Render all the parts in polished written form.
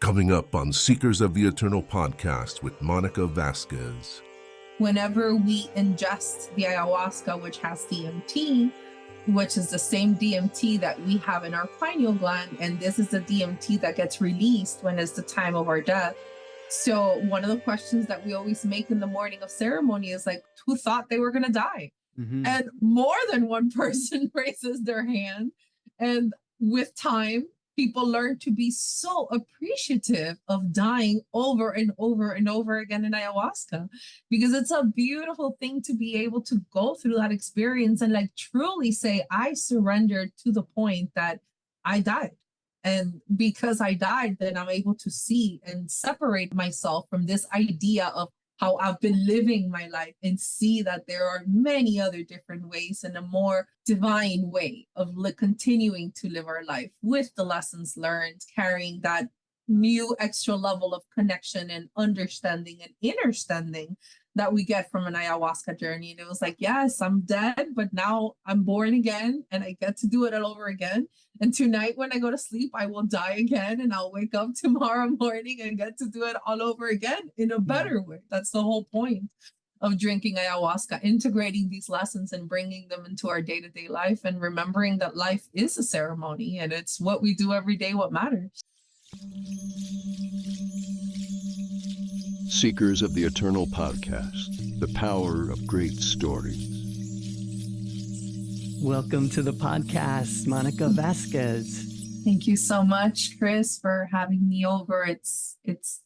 Coming up on Seekers of the Eternal podcast with Monica Vasquez. Whenever we ingest the ayahuasca, which has DMT, which is the same DMT that we have in our pineal gland, and this is the DMT that gets released when it's the time of our death. So one of the questions that we always make in the morning of ceremony is like, who thought they were going to die? Mm-hmm. And more than one person raises their hand. And with time, people learn to be so appreciative of dying over and over and over again in ayahuasca, because it's a beautiful thing to be able to go through that experience and like truly say, I surrendered to the point that I died. And because I died, then I'm able to see and separate myself from this idea of how I've been living my life and see that there are many other different ways and a more divine way of continuing to live our life with the lessons learned, carrying that new extra level of connection and understanding and understanding that we get from an ayahuasca journey. And it was like, yes, I'm dead, but now I'm born again and I get to do it all over again. And tonight when I go to sleep, I will die again and I'll wake up tomorrow morning and get to do it all over again in a better way. That's the whole point of drinking ayahuasca, integrating these lessons and bringing them into our day-to-day life and remembering that life is a ceremony and it's what we do every day what matters. Seekers of the Eternal podcast, the power of great stories. Welcome to the podcast, Monica Vasquez. Thank you so much, Chris, for having me over.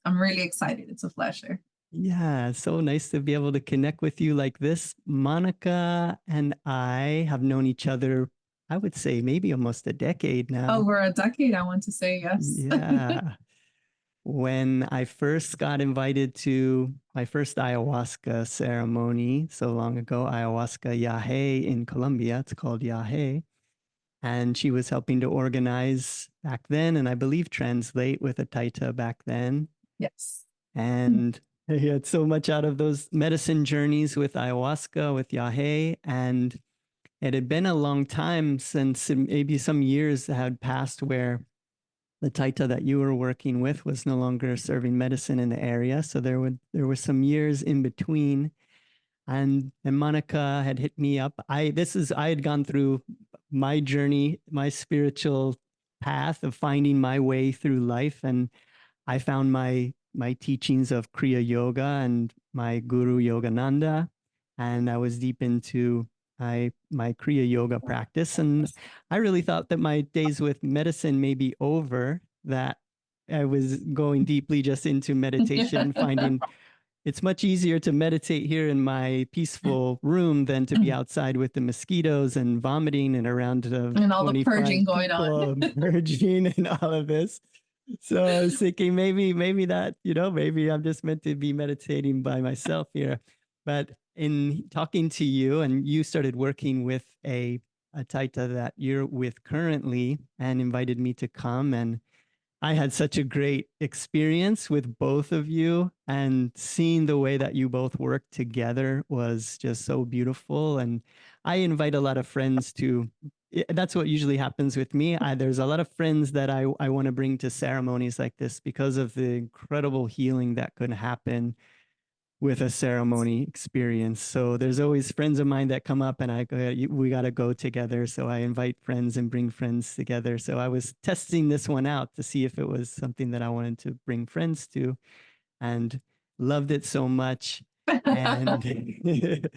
I'm really excited. It's a pleasure. Yeah, so nice to be able to connect with you like this. Monica and I have known each other, I would say maybe almost a decade now. Over a decade, I want to say, yes. Yeah. When I first got invited to my first ayahuasca ceremony so long ago, Ayahuasca-Yage in Colombia, it's called Yage. And she was helping to organize back then, and I believe translate with a Taita back then. Yes. And I had so much out of those medicine journeys with ayahuasca, with Yage, and it had been a long time since maybe some years had passed where the Taita that you were working with was no longer serving medicine in the area. So there were some years in between. And Monica had hit me up. I had gone through my journey, my spiritual path of finding my way through life. And I found my teachings of Kriya Yoga and my guru Yogananda. And I was deep into my Kriya Yoga practice. And I really thought that my days with medicine may be over, that I was going deeply just into meditation, finding it's much easier to meditate here in my peaceful room than to be outside with the mosquitoes and vomiting and around and all the purging going on. Purging and all of this. So I was thinking maybe that, maybe I'm just meant to be meditating by myself here. But in talking to you, and you started working with a Taita that you're with currently and invited me to come, and I had such a great experience with both of you, and seeing the way that you both work together was just so beautiful. And I invite a lot of friends to, that's what usually happens with me. There's a lot of friends that I want to bring to ceremonies like this because of the incredible healing that could happen with a ceremony experience. So there's always friends of mine that come up and I go, we got to go together. So I invite friends and bring friends together. So I was testing this one out to see if it was something that I wanted to bring friends to, and loved it so much. And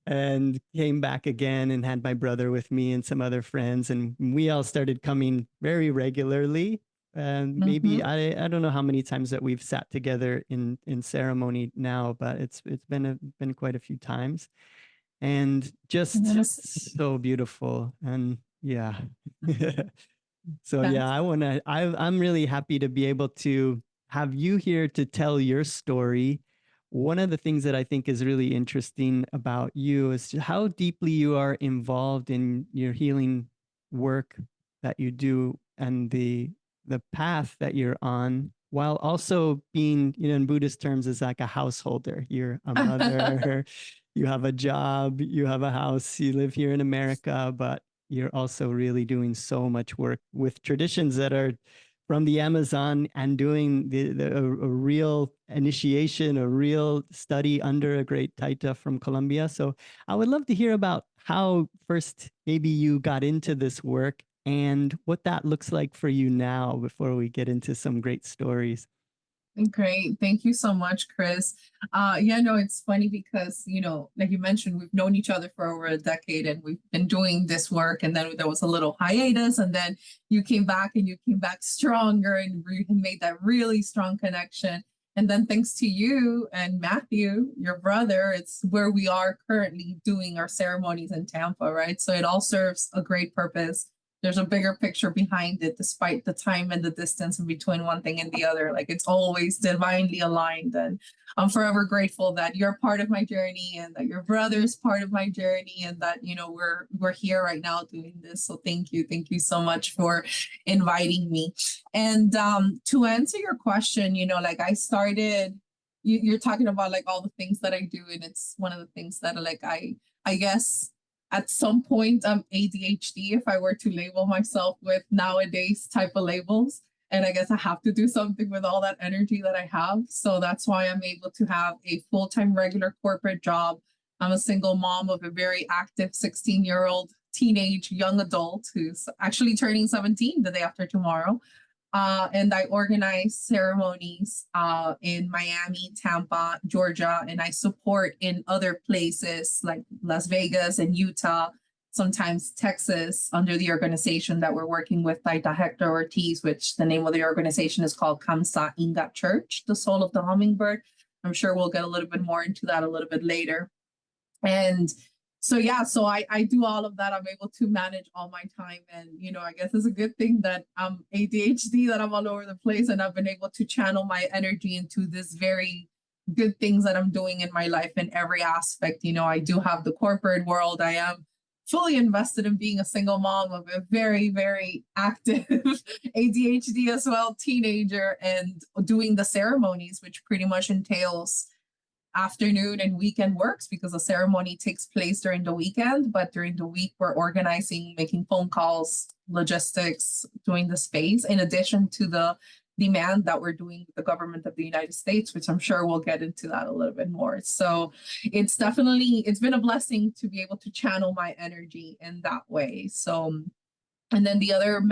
and came back again and had my brother with me and some other friends. And we all started coming very regularly. And maybe I don't know how many times that we've sat together in ceremony now, but it's been quite a few times, and just so beautiful. And yeah. So yeah, I'm really happy to be able to have you here to tell your story. One of the things that I think is really interesting about you is how deeply you are involved in your healing work that you do, and the path that you're on, while also being, in Buddhist terms, is like a householder. You're a mother, you have a job, you have a house, you live here in America, but you're also really doing so much work with traditions that are from the Amazon and doing a real initiation, a real study under a great Taita from Colombia. So I would love to hear about how first maybe you got into this work and what that looks like for you now before we get into some great stories. Great. Thank you so much, Chris. Yeah, no, it's funny because, like you mentioned, we've known each other for over a decade and we've been doing this work. And then there was a little hiatus, and then you came back and you came back stronger and made that really strong connection. And then thanks to you and Matthew, your brother, it's where we are currently doing our ceremonies in Tampa, right? So it all serves a great purpose. There's a bigger picture behind it, despite the time and the distance in between one thing and the other. Like, it's always divinely aligned. And I'm forever grateful that you're part of my journey and that your brother is part of my journey, and that, we're here right now doing this. So thank you. Thank you so much for inviting me. And to answer your question, like I started, you're talking about like all the things that I do. And it's one of the things that like, I guess, at some point, I'm ADHD if I were to label myself with nowadays type of labels. And I guess I have to do something with all that energy that I have. So that's why I'm able to have a full-time regular corporate job. I'm a single mom of a very active 16-year-old teenage young adult who's actually turning 17 the day after tomorrow. And I organize ceremonies in Miami, Tampa, Georgia, and I support in other places like Las Vegas and Utah, sometimes Texas, under the organization that we're working with, Taita Hector Ortiz, which the name of the organization is called Kamentsa Inga Church, the Soul of the Hummingbird. I'm sure we'll get a little bit more into that a little bit later. And so, yeah, so I do all of that. I'm able to manage all my time. And, I guess it's a good thing that I'm ADHD, that I'm all over the place, and I've been able to channel my energy into this very good things that I'm doing in my life in every aspect. I do have the corporate world. I am fully invested in being a single mom of a very, very active ADHD as well, teenager, and doing the ceremonies, which pretty much entails afternoon and weekend works, because the ceremony takes place during the weekend, but during the week we're organizing, making phone calls, logistics, doing the space, in addition to the demand that we're doing with the government of the United States, which I'm sure we'll get into that a little bit more. So it's been a blessing to be able to channel my energy in that way. So, and then the other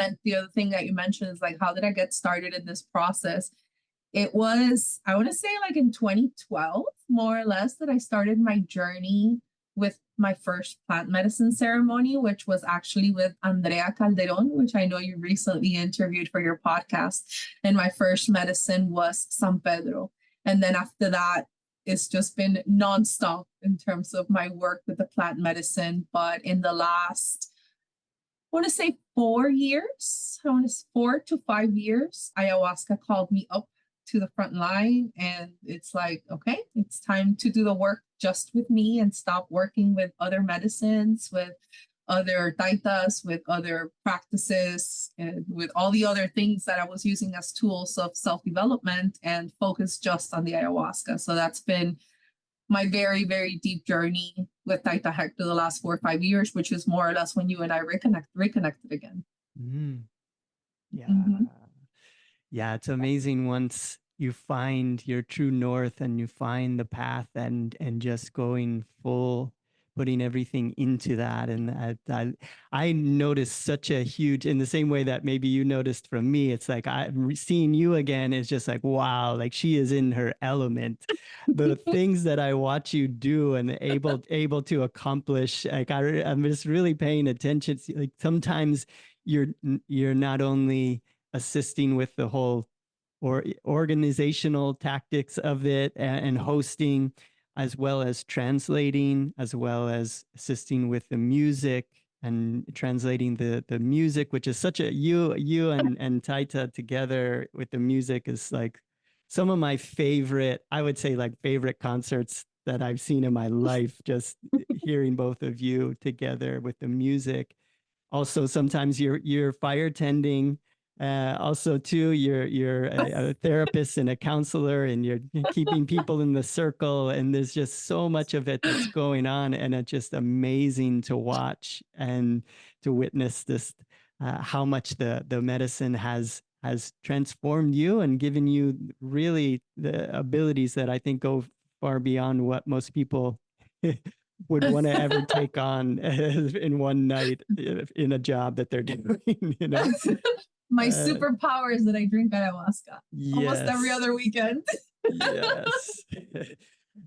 thing that you mentioned is like, how did I get started in this process? It was, I want to say like in 2012, more or less, that I started my journey with my first plant medicine ceremony, which was actually with Andrea Calderon, which I know you recently interviewed for your podcast. And my first medicine was San Pedro. And then after that, it's just been nonstop in terms of my work with the plant medicine. But in the last, I want to say 4 years, 4 to 5 years, ayahuasca called me up to the front line, and it's like, okay, it's time to do the work just with me and stop working with other medicines, with other taitas, with other practices, and with all the other things that I was using as tools of self-development, and focus just on the ayahuasca. So that's been my very, very deep journey with Taita Hector the last 4 or 5 years, which is more or less when you and I reconnected again. Yeah. Yeah, it's amazing once you find your true north and you find the path and just going full, putting everything into that. And I noticed such a huge, in the same way that maybe you noticed from me, it's like seeing you again is just like, wow, like she is in her element. The things that I watch you do and able to accomplish, like I'm just really paying attention. Like sometimes you're not only assisting with the whole organizational tactics of it and hosting, as well as translating, as well as assisting with the music and translating the music, which is such a you and Taita together with the music is like some of my favorite, I would say like favorite concerts that I've seen in my life, just hearing both of you together with the music. Also, sometimes you're fire tending. Also, too, you're a therapist and a counselor, and you're keeping people in the circle. And there's just so much of it that's going on, and it's just amazing to watch and to witness this. How much the medicine has has transformed you and given you really the abilities that I think go far beyond what most people would want to ever take on in one night in a job that they're doing, you know? My superpower is that I drink ayahuasca almost every Yes. other weekend. Yes.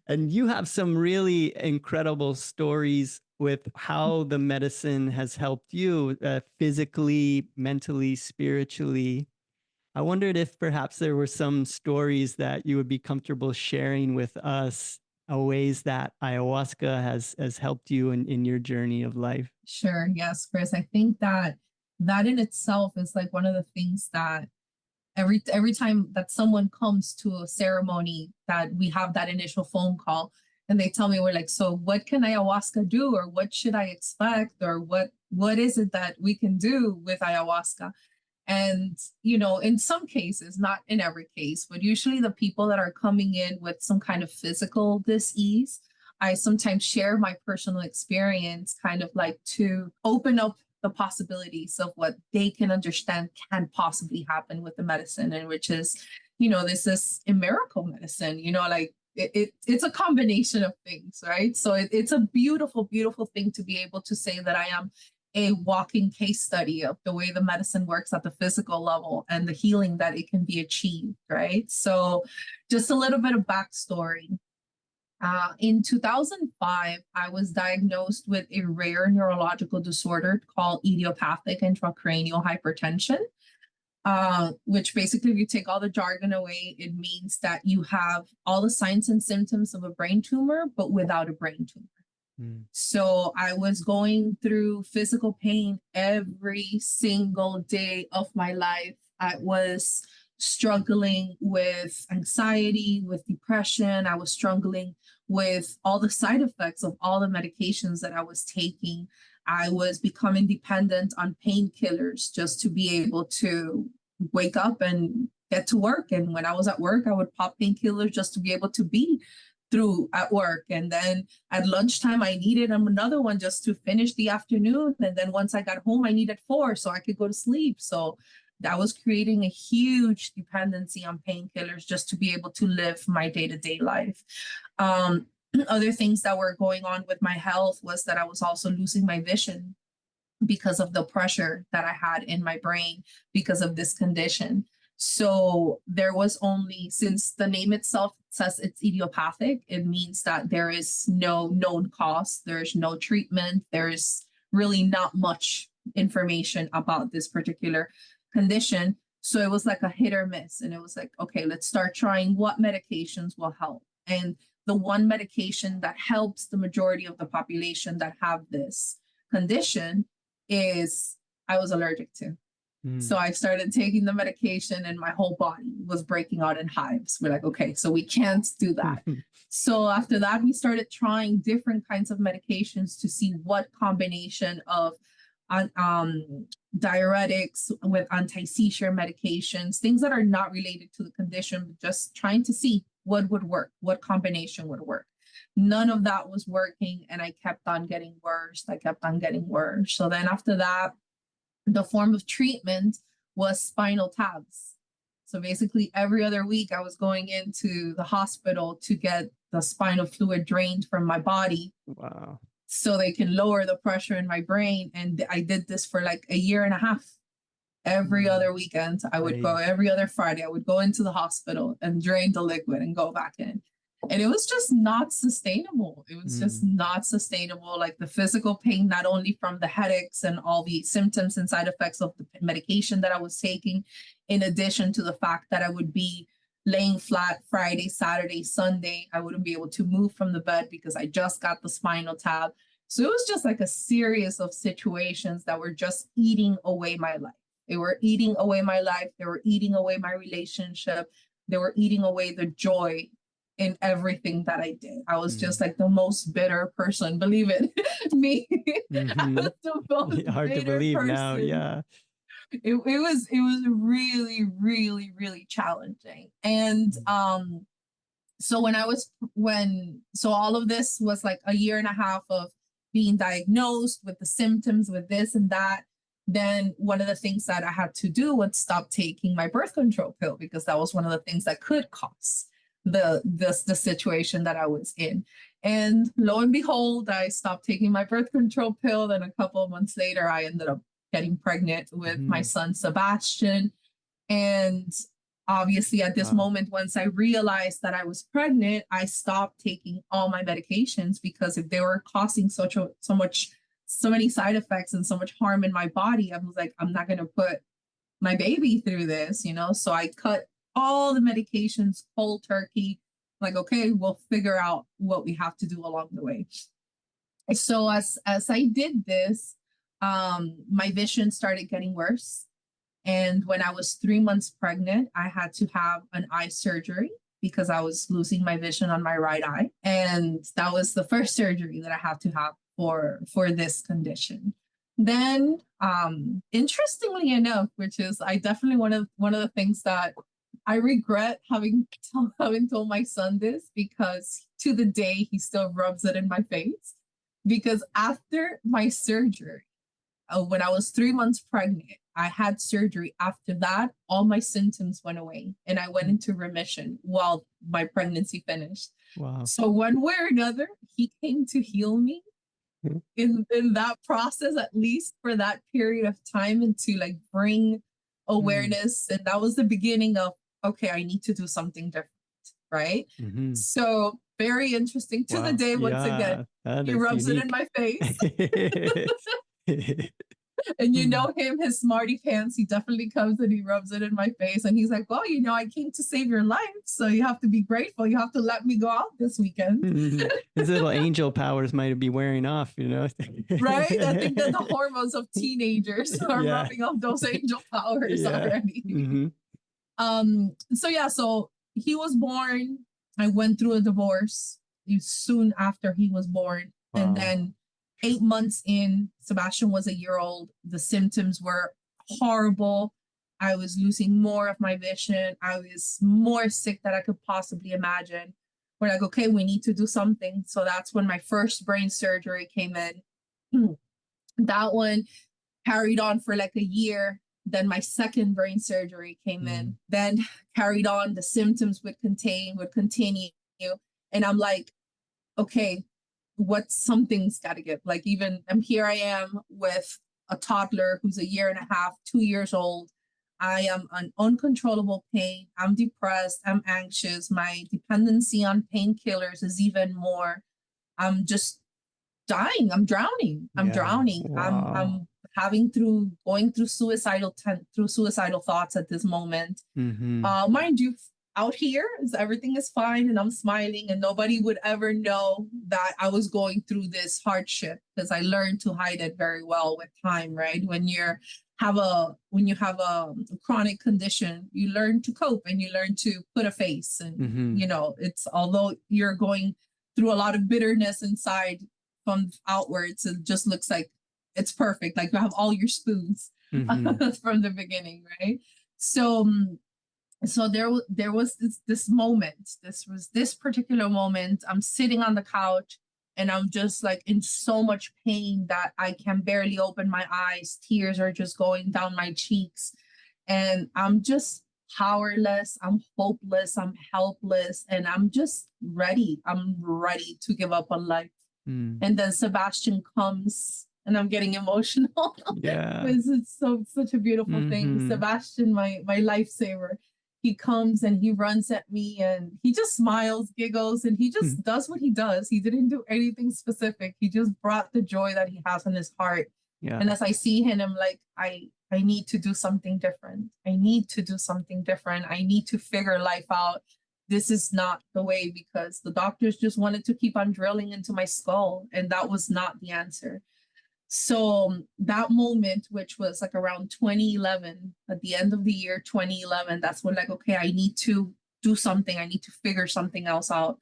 And you have some really incredible stories with how the medicine has helped you physically, mentally, spiritually. I wondered if perhaps there were some stories that you would be comfortable sharing with us, ways that ayahuasca has helped you in your journey of life. Sure. Yes, Chris. I think that in itself is like one of the things that every time that someone comes to a ceremony, that we have that initial phone call and they tell me, we're like, so what can ayahuasca do, or what should I expect, or what is it that we can do with ayahuasca? And, you know, in some cases, not in every case, but usually the people that are coming in with some kind of physical dis-ease, I sometimes share my personal experience, kind of like to open up the possibilities of what they can understand can possibly happen with the medicine, and which is, you know, this is a miracle medicine, you know, like it's a combination of things, right? So it's a beautiful, beautiful thing to be able to say that I am a walking case study of the way the medicine works at the physical level and the healing that it can be achieved, right? So just a little bit of backstory. In 2005, I was diagnosed with a rare neurological disorder called idiopathic intracranial hypertension, which basically, if you take all the jargon away, it means that you have all the signs and symptoms of a brain tumor, but without a brain tumor. So I was going through physical pain every single day of my life. I was struggling with anxiety, with depression. I was struggling with all the side effects of all the medications that I was taking. I was becoming dependent on painkillers just to be able to wake up and get to work. And when I was at work, I would pop painkillers just to be able to be through at work. And then at lunchtime, I needed another one just to finish the afternoon. And then once I got home, I needed 4 so I could go to sleep. So that was creating a huge dependency on painkillers just to be able to live my day-to-day life. Other things that were going on with my health was that I was also losing my vision because of the pressure that I had in my brain because of this condition. So there was only, since the name itself says it's idiopathic, it means that there is no known cause, there's no treatment, there's really not much information about this particular condition. So it was like a hit or miss. And it was like, okay, let's start trying what medications will help. And the one medication that helps the majority of the population that have this condition is I was allergic to. So I started taking the medication and my whole body was breaking out in hives. We're like, okay, so we can't do that. So after that, we started trying different kinds of medications to see what combination of diuretics with anti-seizure medications, things that are not related to the condition, but just trying to see what would work, what combination would work. None of that was working, and I kept on getting worse. So then after that, the form of treatment was spinal tabs. So basically every other week I was going into the hospital to get the spinal fluid drained from my body. Wow. So they can lower the pressure in my brain. And I did this for like a year and a half. Every other weekend, I would go, every other Friday, I would go into the hospital and drain the liquid and go back in. And it was just not sustainable. It was just not sustainable. Like the physical pain, not only from the headaches and all the symptoms and side effects of the medication that I was taking, in addition to the fact that I would be laying flat Friday, Saturday, Sunday. I wouldn't be able to move from the bed because I just got the spinal tab. So it was just like a series of situations that were just eating away my life. They were eating away my life. They were eating away my relationship. They were eating away the joy in everything that I did. I was just like the most bitter person, believe it. Me. I was the most hard to believe person. Now, yeah. It was really, really, really challenging. And so all of this was like a year and a half of being diagnosed with the symptoms, with this and that. then one of the things that I had to do was stop taking my birth control pill, because that was one of the things that could cause the situation that I was in. And lo and behold, I stopped taking my birth control pill. Then a couple of months later, I ended up getting pregnant with my son, Sebastian. And obviously at this moment, once I realized that I was pregnant, I stopped taking all my medications, because if they were causing so many side effects and so much harm in my body, I was like, I'm not going to put my baby through this, So I cut all the medications cold turkey. Like, okay, we'll figure out what we have to do along the way. So as I did this, my vision started getting worse. And when I was 3 months pregnant, I had to have an eye surgery because I was losing my vision on my right eye. And that was the first surgery that I had to have for this condition. Then, interestingly enough, which is I definitely one of the things that I regret having told my son this, because to the day he still rubs it in my face. Because after my surgery, when I was 3 months pregnant, I had surgery. After that, all my symptoms went away and I went into remission while my pregnancy finished. Wow. So one way or another, he came to heal me in that process, at least for that period of time, and to like bring awareness. And that was the beginning of, okay, I need to do something different. Right. So very interesting to the day. Once again, he rubs it in my face. And him, his smarty pants, he definitely comes and he rubs it in my face. And he's like, well, I came to save your life. So you have to be grateful. You have to let me go out this weekend. His little angel powers might be wearing off, Right? I think that the hormones of teenagers are rubbing off those angel powers already. So he was born. I went through a divorce soon after he was born. Wow. And then 8 months in, Sebastian was a year old. The symptoms were horrible. I was losing more of my vision. I was more sick than I could possibly imagine. We're like, okay, we need to do something. So that's when my first brain surgery came in. That one carried on for like a year. Then my second brain surgery came in. Then carried on. The symptoms would continue. And I'm like, okay, something's got to give. Like, even here I am with a toddler who's a year and a half, 2 years old. I am an uncontrollable pain. I'm depressed. I'm anxious. My dependency on painkillers is even more. I'm just dying. I'm drowning. Wow. I'm going through suicidal thoughts at this moment. Mind you, out here everything is fine and I'm smiling, and nobody would ever know that I was going through this hardship, because I learned to hide it very well with time, right? When you have a chronic condition, you learn to cope and you learn to put a face, and it's, although you're going through a lot of bitterness inside, from outwards it just looks like it's perfect, like you have all your spoons from the beginning, right? So there was this moment. This particular moment. I'm sitting on the couch and I'm just like in so much pain that I can barely open my eyes. Tears are just going down my cheeks, and I'm just powerless. I'm hopeless. I'm helpless, and I'm just ready. I'm ready to give up on life. And then Sebastian comes, and I'm getting emotional. It's such a beautiful thing. Sebastian, my lifesaver. He comes and he runs at me and he just smiles, giggles, and he just does what he does. He didn't do anything specific. He just brought the joy that he has in his heart. Yeah. And as I see him, I'm like, I need to do something different. I need to do something different. I need to figure life out. This is not the way, because the doctors just wanted to keep on drilling into my skull, and that was not the answer. So that moment, which was like around 2011, at the end of the year 2011, that's when, like, okay, I need to do something. I need to figure something else out.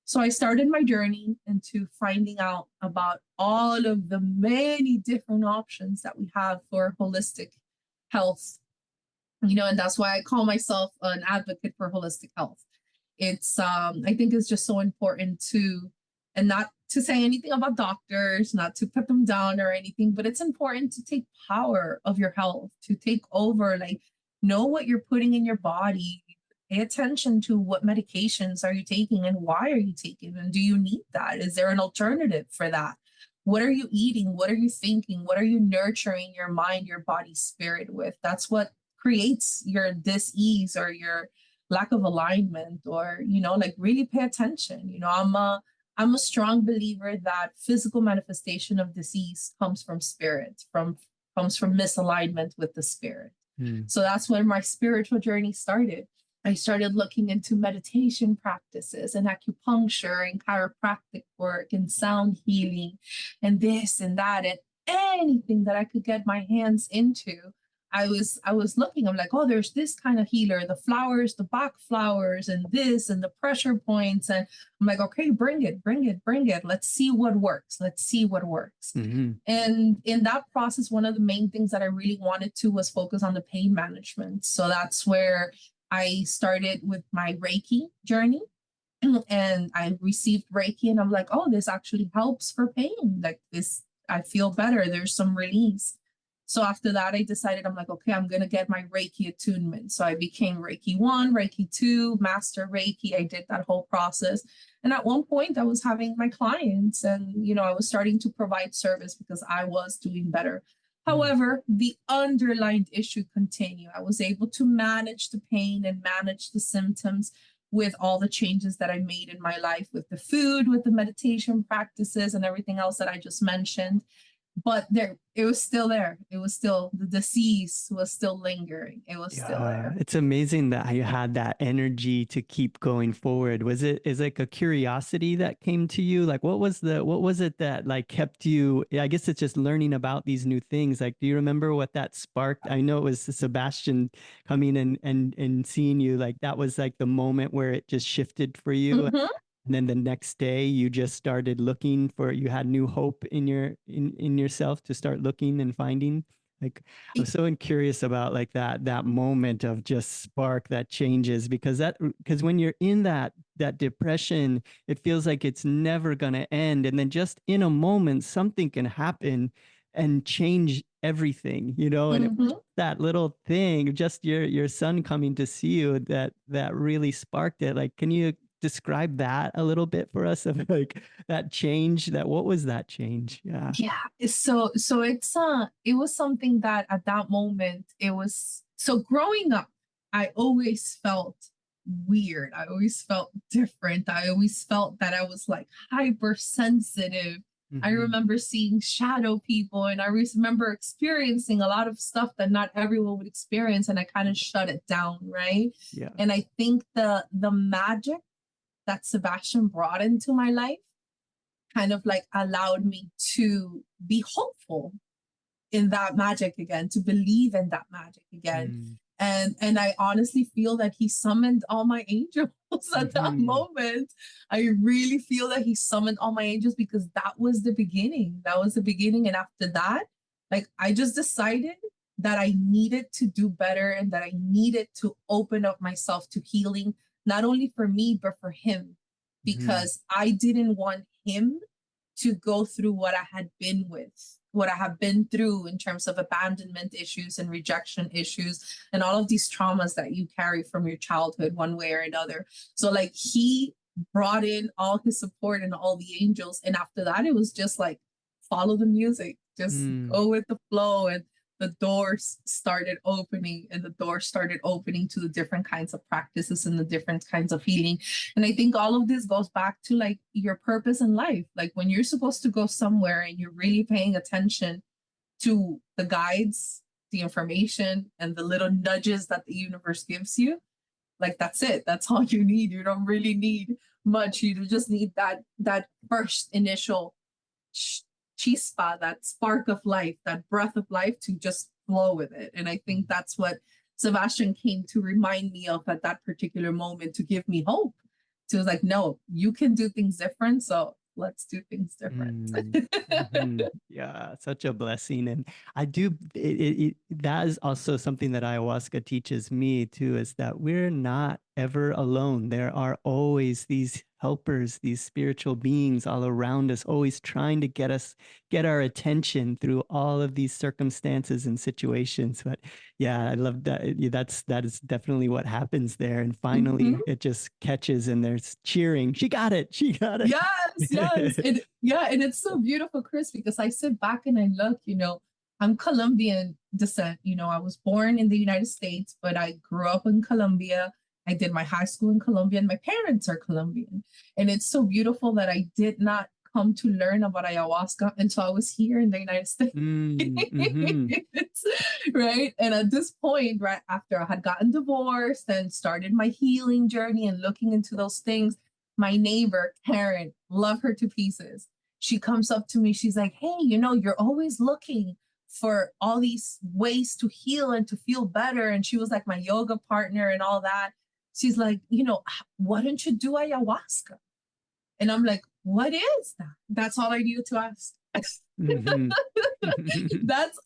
So I started my journey into finding out about all of the many different options that we have for holistic health, and that's why I call myself an advocate for holistic health. It's, I think it's just so important to, and not to say anything about doctors, not to put them down or anything, but it's important to take power of your health, to take over, like know what you're putting in your body. Pay attention to what medications are you taking and why are you taking them? Do you need that? Is there an alternative for that? What are you eating? What are you thinking? What are you nurturing your mind, your body, spirit with? That's what creates your dis-ease or your lack of alignment, or, like really pay attention. I'm a strong believer that physical manifestation of disease comes from spirit, comes from misalignment with the spirit. So that's when my spiritual journey started. I started looking into meditation practices and acupuncture and chiropractic work and sound healing and this and that and anything that I could get my hands into. I was looking, I'm like, oh, there's this kind of healer, the flowers, the Bach flowers and this and the pressure points. And I'm like, okay, bring it. Let's see what works. Mm-hmm. And in that process, one of the main things that I really wanted to was focus on the pain management. So that's where I started with my Reiki journey, and I received Reiki and I'm like, oh, this actually helps for pain. Like this, I feel better. There's some release. So after that, I decided, I'm like, okay, I'm going to get my Reiki attunement. So I became Reiki 1, Reiki 2, Master Reiki. I did that whole process. And at one point I was having my clients and, I was starting to provide service because I was doing better. However, the underlying issue continued. I was able to manage the pain and manage the symptoms with all the changes that I made in my life, with the food, with the meditation practices and everything else that I just mentioned. But it was still there. It was still, the disease was still lingering. It was still there. It's amazing that you had that energy to keep going forward. Is like a curiosity that came to you? Like, what was it that like kept you? I guess it's just learning about these new things. Like, do you remember what that sparked? I know it was Sebastian coming and seeing you. Like, that was like the moment where it just shifted for you. Mm-hmm. And then the next day you just started looking you had new hope in yourself to start looking and finding. Like, I'm so curious about like that moment of just spark that changes, because when you're in that depression, it feels like it's never going to end. And then just in a moment, something can happen and change everything, and mm-hmm. It was that little thing, just your son coming to see you, that really sparked it. Like, can you describe that a little bit for us, of like that change? What was that change? Yeah. So it was something that at that moment, it was, so growing up, I always felt weird. I always felt different. I always felt that I was like hypersensitive. Mm-hmm. I remember seeing shadow people, and I remember experiencing a lot of stuff that not everyone would experience, and I kind of shut it down, right? Yeah. And I think the magic that Sebastian brought into my life kind of like allowed me to be hopeful in that magic again, to believe in that magic again. And I honestly feel that he summoned all my angels at that moment. I really feel that he summoned all my angels, because that was the beginning. And after that, like, I just decided that I needed to do better and that I needed to open up myself to healing, not only for me, but for him, because I didn't want him to go through what I have been through in terms of abandonment issues and rejection issues and all of these traumas that you carry from your childhood one way or another. So like, he brought in all his support and all the angels. And after that, it was just like, follow the music, just go with the flow. And the doors started opening to the different kinds of practices and the different kinds of healing. And I think all of this goes back to like your purpose in life. Like, when you're supposed to go somewhere and you're really paying attention to the guides, the information, and the little nudges that the universe gives you, like, that's it. That's all you need. You don't really need much. You just need that first initial chispa, that spark of life, that breath of life, to just flow with it. And I think that's what Sebastian came to remind me of at that particular moment, to give me hope. To like, no, you can do things different. So let's do things different. Yeah, such a blessing. And I do, that is also something that ayahuasca teaches me too, is that we're not ever alone. There are always these helpers, these spiritual beings all around us, always trying to get our attention through all of these circumstances and situations. But yeah, I love that. That is definitely what happens there. And finally it just catches and there's cheering. She got it. She got it. Yes. And it's so beautiful, Chris, because I sit back and I look, I'm Colombian descent. I was born in the United States, but I grew up in Colombia. I did my high school in Colombia, and my parents are Colombian. And it's so beautiful that I did not come to learn about ayahuasca until I was here in the United States. Right. And at this point, right after I had gotten divorced and started my healing journey and looking into those things, my neighbor, Karen, love her to pieces. She comes up to me. She's like, hey, you're always looking for all these ways to heal and to feel better. And she was like my yoga partner and all that. She's like, why don't you do ayahuasca? And I'm like, what is that? That's all I needed to ask. That's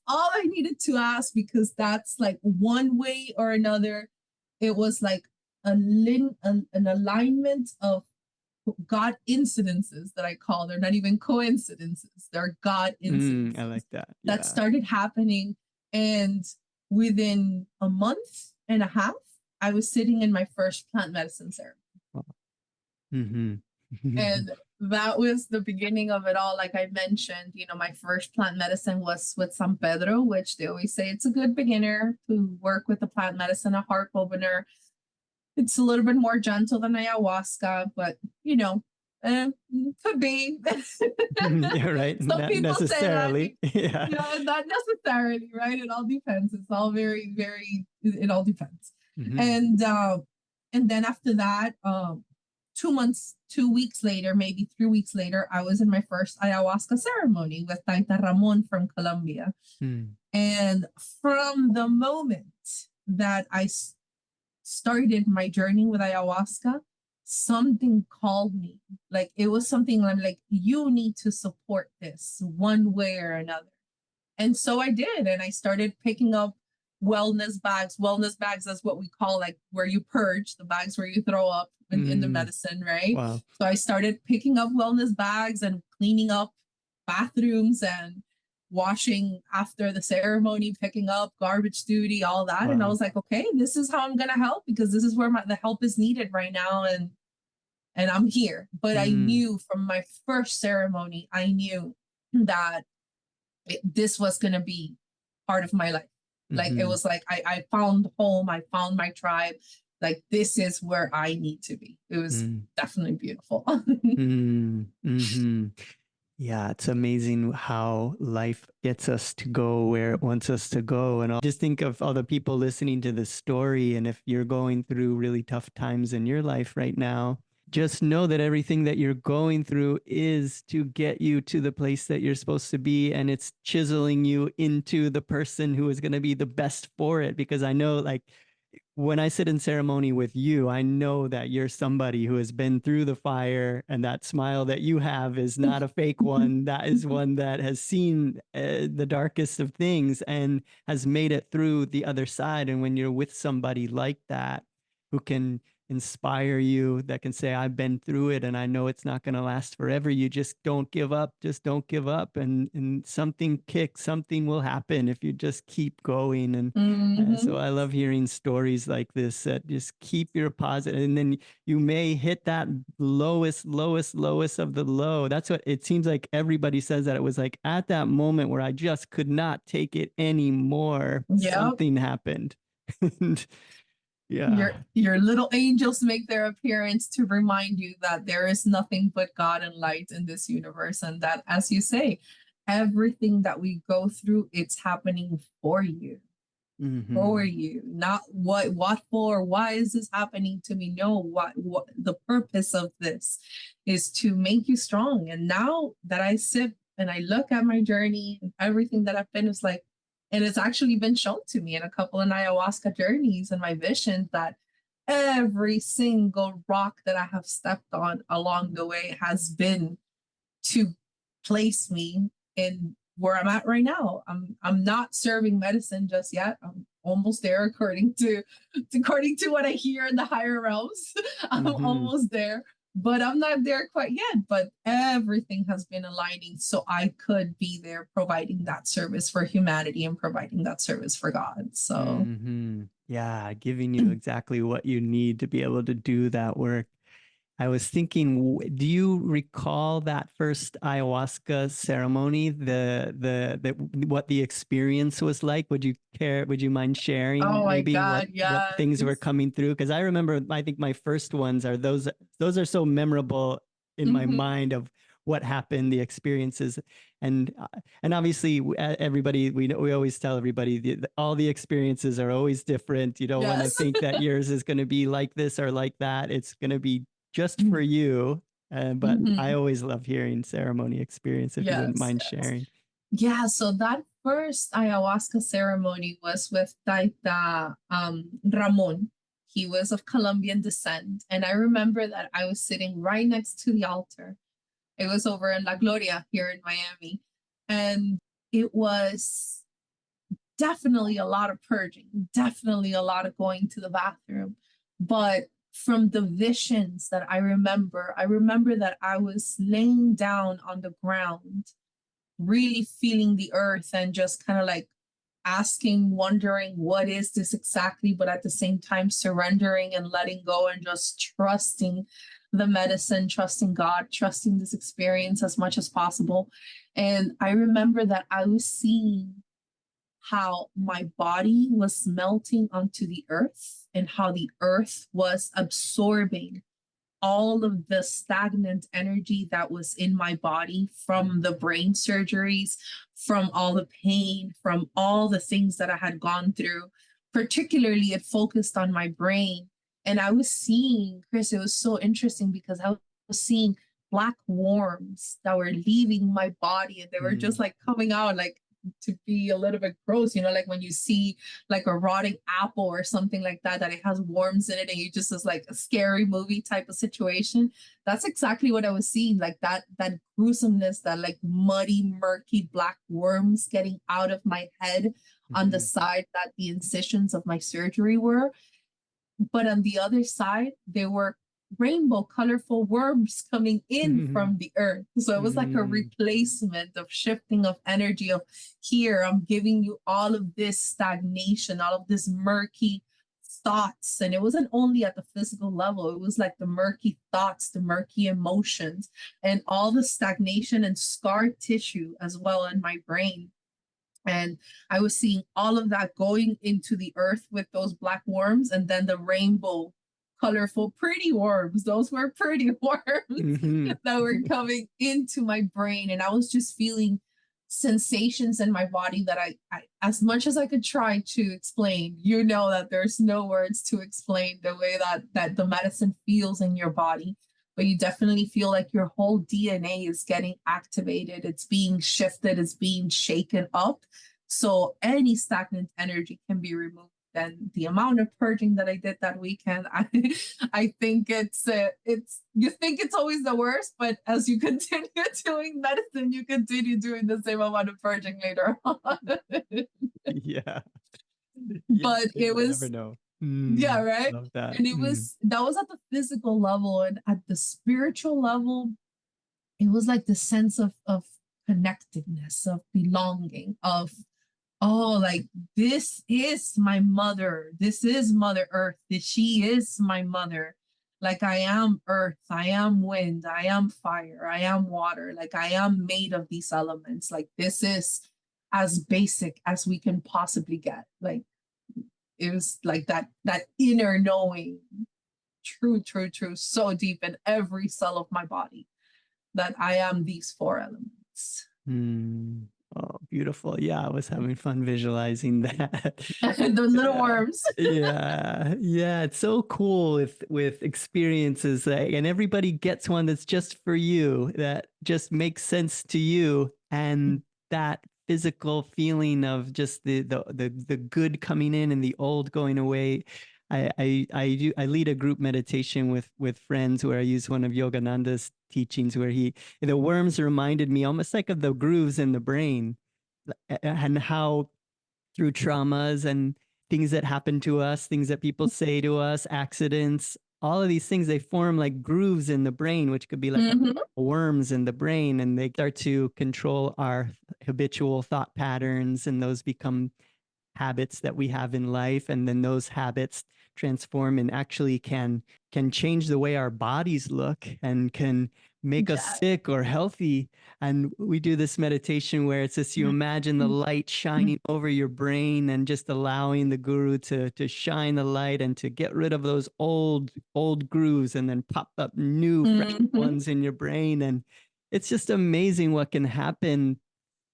all I needed to ask, because that's like one way or another. It was like an alignment of God incidences that I call. They're not even coincidences. They're God incidences. I like that. That started happening. And within a month and a half, I was sitting in my first plant medicine ceremony. And that was the beginning of it all. Like I mentioned, my first plant medicine was with San Pedro, which they always say it's a good beginner to work with the plant medicine, a heart opener. It's a little bit more gentle than ayahuasca, but could be. You're right. Some Not people necessarily. say that, not necessarily, right? It all depends. It's all very, very. It all depends. And then after that, 2 weeks later, maybe 3 weeks later, I was in my first ayahuasca ceremony with Taita Ramon from Colombia. And from the moment that I started my journey with ayahuasca, something called me. Like it was something I'm like, you need to support this one way or another. And so I did. And I started picking up wellness bags. Wellness bags is what we call like where you purge, the bags where you throw up in the medicine, right? Wow. So I started picking up wellness bags and cleaning up bathrooms and washing after the ceremony, picking up garbage duty, all that. Wow. And I was like, okay, this is how I'm going to help, because this is where the help is needed right now. And I'm here. But I knew from my first ceremony, I knew that this was going to be part of my life. Like it was like, I found home, I found my tribe. Like, this is where I need to be. It was definitely beautiful. Yeah, it's amazing how life gets us to go where it wants us to go. And I'll just think of all the people listening to this story. And if you're going through really tough times in your life right now, just know that everything that you're going through is to get you to the place that you're supposed to be. And it's chiseling you into the person who is going to be the best for it. Because I know, like, when I sit in ceremony with you, I know that you're somebody who has been through the fire, and that smile that you have is not a fake one. That is one that has seen the darkest of things and has made it through the other side. And when you're with somebody like that, who can inspire you, that can say, I've been through it and I know it's not going to last forever. You just don't give up. Just don't give up. And something will happen if you just keep going. And so I love hearing stories like this that just keep your positive. And then you may hit that lowest of the low. That's what it seems like. Everybody says that it was like at that moment where I just could not take it anymore. Yep. Something happened. Yeah. Your little angels make their appearance to remind you that there is nothing but God and light in this universe. And that, as you say, everything that we go through, it's happening for you. For you, not what for, why is this happening to me? No, what the purpose of this is to make you strong. And now that I sit and I look at my journey and everything that I've been, it's like, and it's actually been shown to me in a couple of ayahuasca journeys and my visions that every single rock that I have stepped on along the way has been to place me in where I'm at right now. I'm not serving medicine just yet. I'm almost there according to what I hear in the higher realms. I'm almost there. but I'm not there quite yet. But everything has been aligning so I could be there providing that service for humanity and providing that service for God. So, yeah, giving you exactly what you need to be able to do that work. I was thinking, do you recall that first ayahuasca ceremony? The what the experience was like? Would you care? Would you mind sharing oh my maybe God, what yes. things were coming through? Because I remember, I think my first ones are those. Those are so memorable in my mind of what happened, the experiences, and obviously everybody we always tell everybody all the experiences are always different. You don't want to think that yours is going to be like this or like that. It's going to be just for you. But I always love hearing ceremony experience if you wouldn't mind sharing. Yeah, so that first ayahuasca ceremony was with Taita Ramon. He was of Colombian descent. And I remember that I was sitting right next to the altar. It was over in La Gloria here in Miami. And it was definitely a lot of purging, definitely a lot of going to the bathroom. But from the visions that I remember that I was laying down on the ground, really feeling the earth and just kind of like asking, wondering, what is this exactly? But at the same time, surrendering and letting go and just trusting the medicine, trusting God, trusting this experience as much as possible. And I remember that I was seeing how my body was melting onto the earth and how the earth was absorbing all of the stagnant energy that was in my body from the brain surgeries, from all the pain, from all the things that I had gone through. Particularly, it focused on my brain. And I was seeing, Chris, it was so interesting because I was seeing black worms that were leaving my body and they were just like coming out like to be a little bit gross, you know, like when you see like a rotting apple or something like that, that it has worms in it and you just is like a scary movie type of situation. That's exactly what I was seeing, like that gruesomeness, that like muddy, murky black worms getting out of my head on the side that the incisions of my surgery were. But on the other side, there were rainbow colorful worms coming in from the earth. So it was like a replacement of shifting of energy of here, I'm giving you all of this stagnation, all of this murky thoughts. And it wasn't only at the physical level, it was like the murky thoughts, the murky emotions, and all the stagnation and scar tissue as well in my brain. And I was seeing all of that going into the earth with those black worms, and then the rainbow colorful pretty worms, those were pretty worms that were coming into my brain. And I was just feeling sensations in my body that I as much as I could try to explain, you know, that there's no words to explain the way that the medicine feels in your body. But you definitely feel like your whole DNA is getting activated. It's being shifted, it's being shaken up. So any stagnant energy can be removed. And the amount of purging that I did that weekend, I think it's you think it's always the worst, but as you continue doing medicine, you continue doing the same amount of purging later on. Yeah. But it was, never know. yeah, right. Love that. And it was, that was at the physical level, and at the spiritual level, it was like the sense of connectedness, of belonging, of, oh, like this is my mother. This is Mother Earth. She is my mother. Like I am earth, I am wind, I am fire, I am water. Like I am made of these elements. Like this is as basic as we can possibly get. Like it was like that inner knowing, true, so deep in every cell of my body that I am these four elements. Oh, beautiful. Yeah, I was having fun visualizing that. The little worms. Yeah. It's so cool with experiences and everybody gets one that's just for you, that just makes sense to you, and that physical feeling of just the good coming in and the old going away. I lead a group meditation with friends where I use one of Yogananda's teachings where the worms reminded me almost like of the grooves in the brain, and how through traumas and things that happen to us, things that people say to us, accidents, all of these things, they form like grooves in the brain, which could be like Mhm. worms in the brain, and they start to control our habitual thought patterns, and those become habits that we have in life, and then those habits transform and actually can change the way our bodies look and can make us Yeah. sick or healthy. And we do this meditation where it's just you imagine the light shining over your brain and just allowing the guru to shine the light and to get rid of those old grooves and then pop up new fresh Mhm. ones in your brain. And it's just amazing what can happen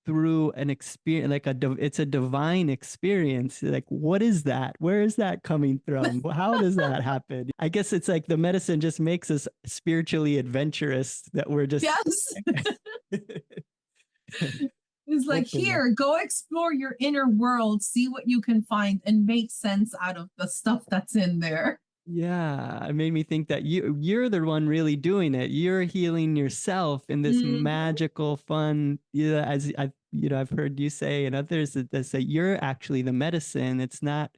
through an experience, like it's a divine experience. Like, what is that? Where is that coming from? How does that happen? I guess it's like the medicine just makes us spiritually adventurous, that we're just Yes. It's like, open. here, go explore your inner world, see what you can find, and make sense out of the stuff that's in there. Yeah, it made me think that you're the one really doing it. You're healing yourself in this Mhm. magical, fun. Yeah, as I've heard you say, and others that say you're actually the medicine. It's not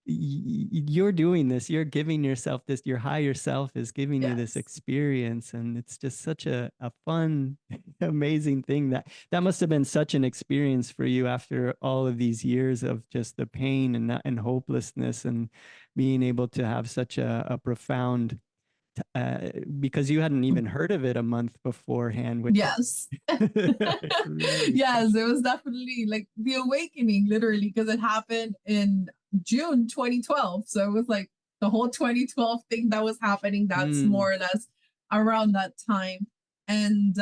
you're doing this. You're giving yourself this. Your higher self is giving you this Yes. experience, and it's just such a fun, amazing thing. That must have been such an experience for you after all of these years of just the pain and hopelessness, and being able to have such a profound because you hadn't even heard of it a month beforehand, which Yes. really Yes, special. it was definitely like the awakening, literally, because it happened in June 2012. So it was like the whole 2012 thing that was happening. That's Mm, more or less around that time. And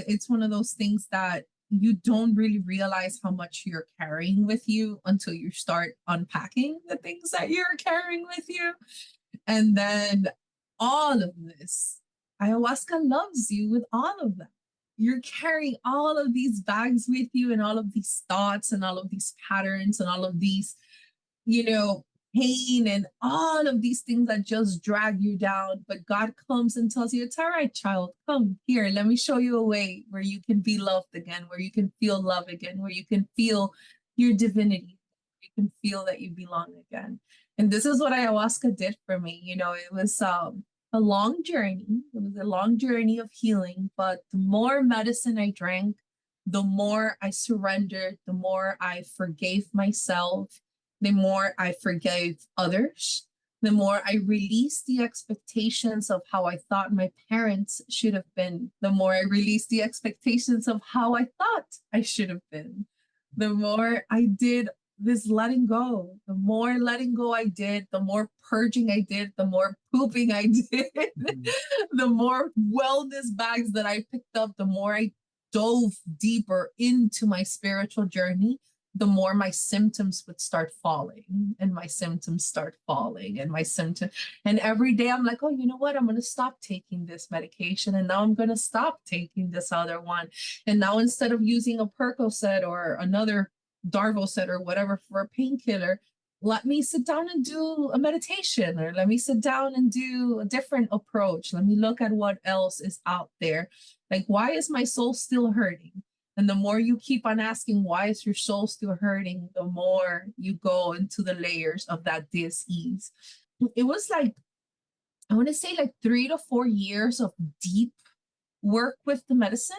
it's one of those things that you don't really realize how much you're carrying with you until you start unpacking the things that you're carrying with you. And then all of this, ayahuasca loves you with all of that. You're carrying all of these bags with you, and all of these thoughts and all of these patterns and all of these, you know, pain and all of these things that just drag you down. But God comes and tells you, it's all right, child. Come here. Let me show you a way where you can be loved again, where you can feel love again, where you can feel your divinity. You can feel that you belong again. And this is what ayahuasca did for me. It was a long journey. It was a long journey of healing. But the more medicine I drank, the more I surrendered, the more I forgave myself, the more I forgave others, the more I released the expectations of how I thought my parents should have been, the more I released the expectations of how I thought I should have been, the more I did this letting go. The more letting go I did, the more purging I did, the more pooping I did, mhm. the more wellness bags that I picked up, the more I dove deeper into my spiritual journey, the more my symptoms would start falling, and my symptoms start falling, and my symptom. And every day I'm like, oh, you know what? I'm going to stop taking this medication. And now I'm going to stop taking this other one. And now instead of using a Percocet or another Darvocet or whatever for a painkiller, let me sit down and do a meditation, or let me sit down and do a different approach. Let me look at what else is out there. Like, why is my soul still hurting? And the more you keep on asking, why is your soul still hurting, the more you go into the layers of that dis-ease. It was like, I want to say like 3 to 4 years of deep work with the medicine.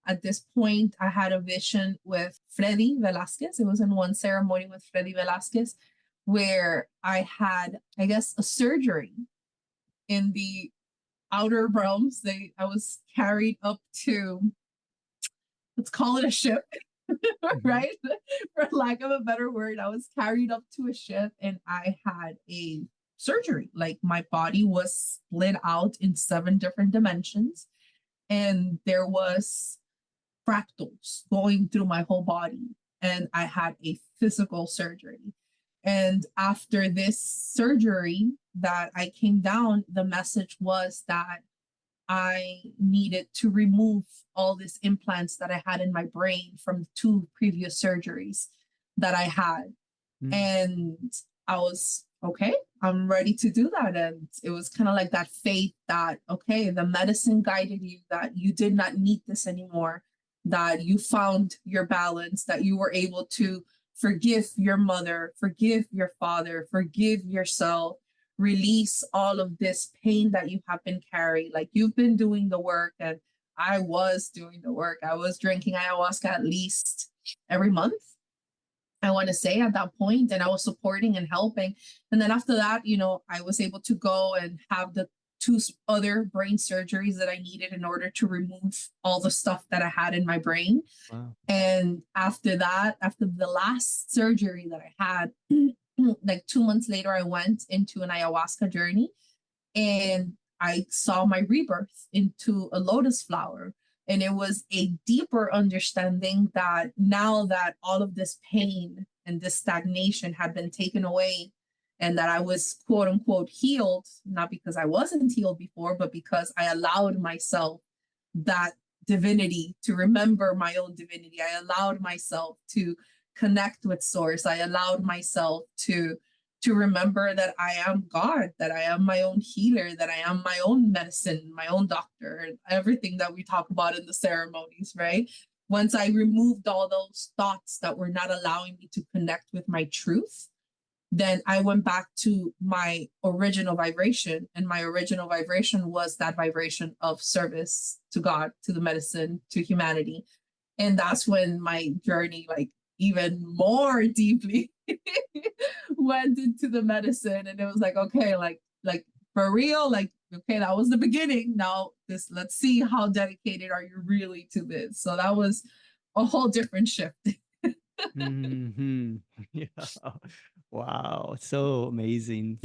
At this point, I had a vision with Freddy Velasquez. It was in one ceremony with Freddy Velasquez where I had, I guess, a surgery in the outer realms. I was carried up to, let's call it a ship, Mhm. right? For lack of a better word, I was carried up to a ship and I had a surgery. Like, my body was split out in 7 different dimensions, and there was fractals going through my whole body, and I had a physical surgery. And after this surgery that I came down, the message was that I needed to remove all these implants that I had in my brain from 2 previous surgeries that I had. Mm. And I was, okay, I'm ready to do that. And it was kind of like that faith that, okay, the medicine guided you, that you did not need this anymore, that you found your balance, that you were able to forgive your mother, forgive your father, forgive yourself, release all of this pain that you have been carrying. Like, you've been doing the work, and I was doing the work. I was drinking ayahuasca at least every month, I want to say, at that point, and I was supporting and helping. And then after that, I was able to go and have the two other brain surgeries that I needed in order to remove all the stuff that I had in my brain. Wow. And after that, after the last surgery that I had, like 2 months later, I went into an ayahuasca journey, and I saw my rebirth into a lotus flower. And it was a deeper understanding that now that all of this pain and this stagnation had been taken away, and that I was quote unquote healed, not because I wasn't healed before, but because I allowed myself that divinity to remember my own divinity. I allowed myself to connect with source. I allowed myself to remember that I am God, that I am my own healer, that I am my own medicine, my own doctor, and everything that we talk about in the ceremonies, right? Once I removed all those thoughts that were not allowing me to connect with my truth, then I went back to my original vibration. And my original vibration was that vibration of service to God, to the medicine, to humanity. And that's when my journey, like, even more deeply went into the medicine. And it was like, okay, like for real, like, okay, that was the beginning. Now let's see how dedicated are you really to this. So that was a whole different shift. Mm-hmm. Yeah. Wow. So amazing.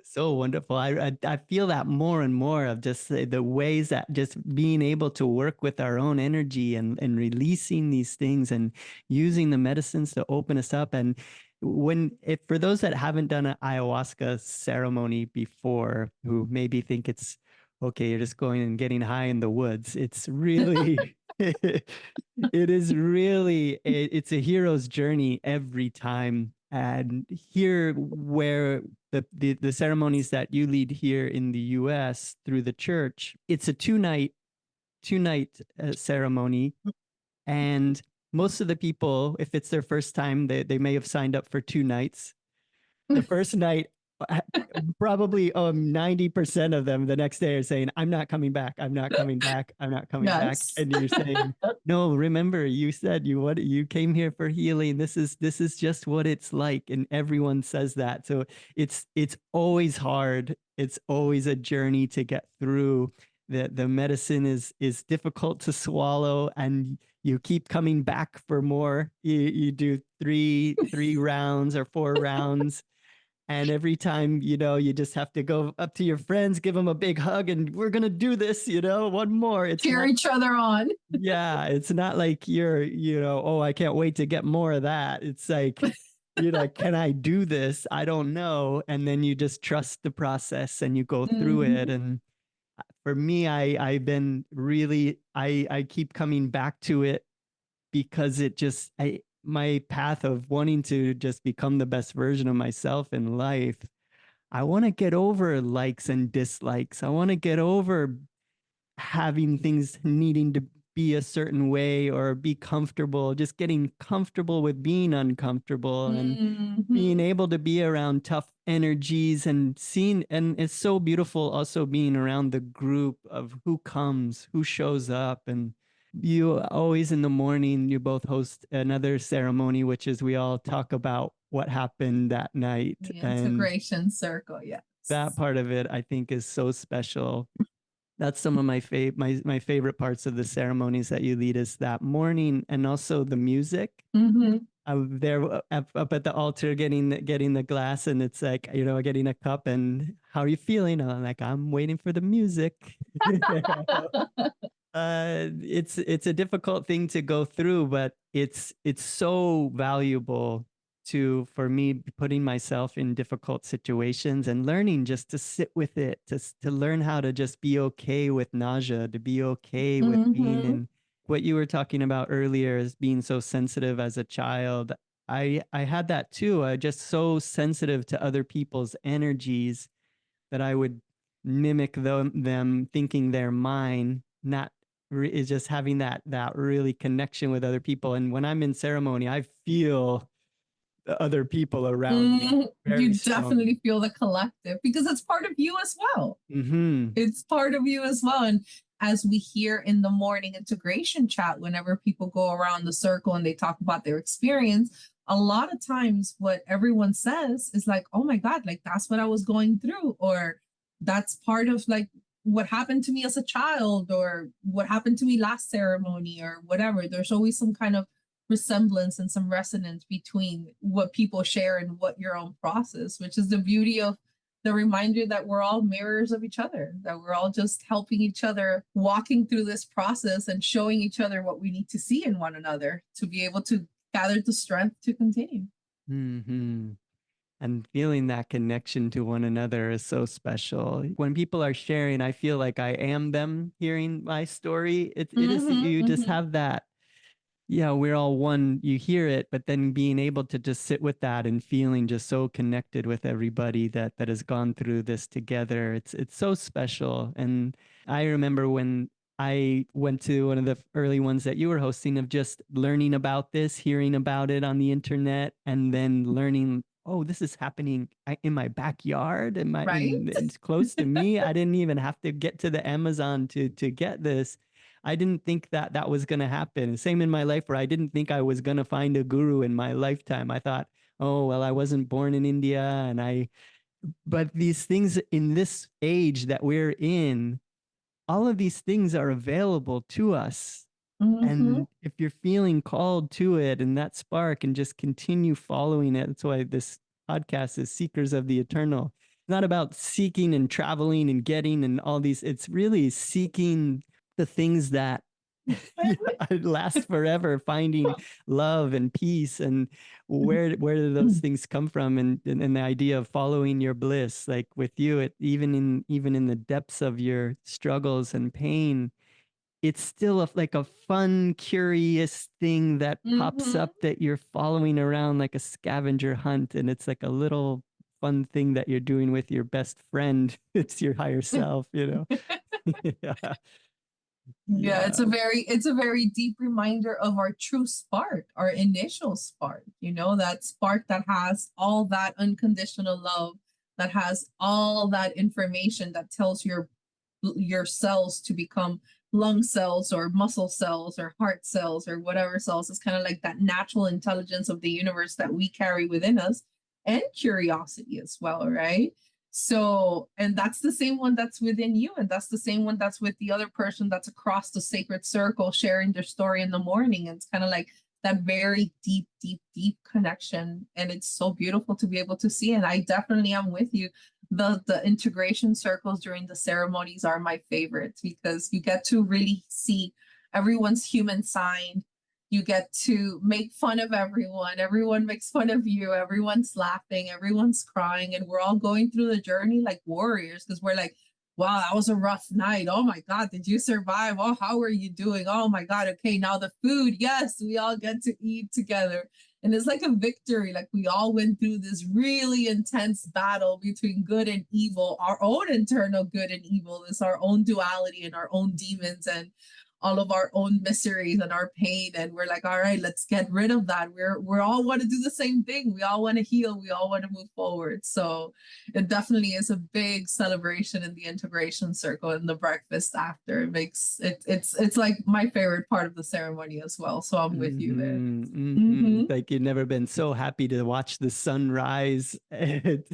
So wonderful. I feel that more and more of just the ways that just being able to work with our own energy and releasing these things and using the medicines to open us up. And if for those that haven't done an ayahuasca ceremony before, who maybe think it's okay, you're just going and getting high in the woods, it's really it is really it's a hero's journey every time. And here, where the ceremonies that you lead here in the US through the church, it's a two-night ceremony. And most of the people, if it's their first time, they may have signed up for 2 nights. The first night, probably 90% of them the next day are saying, I'm not coming back. I'm not coming back. I'm not coming back. And you're saying, no, remember, you said you came here for healing. This is just what it's like. And everyone says that. So it's always hard. It's always a journey to get through. The medicine is difficult to swallow, and you keep coming back for more. You do three rounds or 4 rounds. And every time, you just have to go up to your friends, give them a big hug, and we're going to do this, one more. It's cheer each other on. Yeah. It's not like you're, oh, I can't wait to get more of that. It's like, can I do this? I don't know. And then you just trust the process and you go through it. And for me, I've been really, I keep coming back to it because it just, my path of wanting to just become the best version of myself in life. I want to get over likes and dislikes. I want to get over having things needing to be a certain way or be comfortable, just getting comfortable with being uncomfortable and being able to be around tough energies and seeing. And it's so beautiful also being around the group of who comes, who shows up. And you always in the morning, you both host another ceremony, which is we all talk about what happened that night. The integration circle, yes. That part of it, I think, is so special. That's some of my favorite parts of the ceremonies that you lead is that morning, and also the music. I'm there up at the altar getting the glass, and it's like, getting a cup, and how are you feeling? I'm like, I'm waiting for the music. It's a difficult thing to go through, but it's so valuable for me, putting myself in difficult situations and learning just to sit with it, to learn how to just be okay with nausea, to be okay with being in what you were talking about earlier as being so sensitive as a child. I had that too. I just so sensitive to other people's energies that I would mimic them thinking they're mine, not is just having that really connection with other people. And when I'm in ceremony, I feel the other people around me. Very You strong. definitely feel the collective because it's part of you as well. Mm-hmm. It's part of you as well. And as we hear in the morning integration chat, whenever people go around the circle and they talk about their experience, a lot of times what everyone says is like, oh my God, like that's what I was going through, or that's part of like what happened to me as a child, or what happened to me last ceremony, or whatever. There's always some kind of resemblance and some resonance between what people share and what your own process, which is the beauty of the reminder that we're all mirrors of each other, that we're all just helping each other, walking through this process and showing each other what we need to see in one another to be able to gather the strength to continue. Mm-hmm. And feeling that connection to one another is so special. When people are sharing, I feel like I am them hearing my story. It is, you just have that, yeah, we're all one. You hear it, but then being able to just sit with that and feeling just so connected with everybody that has gone through this together. It's so special. And I remember when I went to one of the early ones that you were hosting, of just learning about this, hearing about it on the internet, and then learning, oh, this is happening in my backyard, Right? it's close to me. I didn't even have to get to the Amazon to get this. I didn't think that that was going to happen. Same in my life, where I didn't think I was going to find a guru in my lifetime. I thought, oh, well, I wasn't born in India, but these things in this age that we're in, all of these things are available to us. And if you're feeling called to it and that spark, and just continue following it, that's why this podcast is Seekers of the Eternal. It's not about seeking and traveling and getting and all these, it's really seeking the things that last forever, finding love and peace. And where do those things come from? And the idea of following your bliss, like with you, even in the depths of your struggles and pain, it's still like a fun, curious thing that pops up that you're following around like a scavenger hunt. And it's like a little fun thing that you're doing with your best friend. It's your higher self, yeah. Yeah, it's a very deep reminder of our true spark, our initial spark, that spark that has all that unconditional love, that has all that information that tells your cells to become lung cells or muscle cells or heart cells or whatever cells. Is kind of like that natural intelligence of the universe that we carry within us, and curiosity as well, right? So, and that's the same one that's within you, and that's the same one that's with the other person that's across the sacred circle sharing their story in the morning. And it's kind of like that very deep, deep, deep connection. And it's so beautiful to be able to see. And I definitely am with you. The integration circles during the ceremonies are my favorites, because you get to really see everyone's human side. You get to make fun of everyone. Everyone makes fun of you. Everyone's laughing. Everyone's crying. And we're all going through the journey like warriors, because we're like, wow, that was a rough night. Oh my God, did you survive? Oh, how are you doing? Oh my God. Okay, now the food. Yes, we all get to eat together. And it's like a victory. Like we all went through this really intense battle between good and evil, our own internal good and evil. It's our own duality and our own demons and all of our own miseries and our pain. And we're like, all right, let's get rid of that. We're all want to do the same thing. We all want to heal. We all want to move forward. So it definitely is a big celebration in the integration circle, and the breakfast after. It makes it's like my favorite part of the ceremony as well. So I'm with you there. Like you've never been so happy to watch the sun rise, and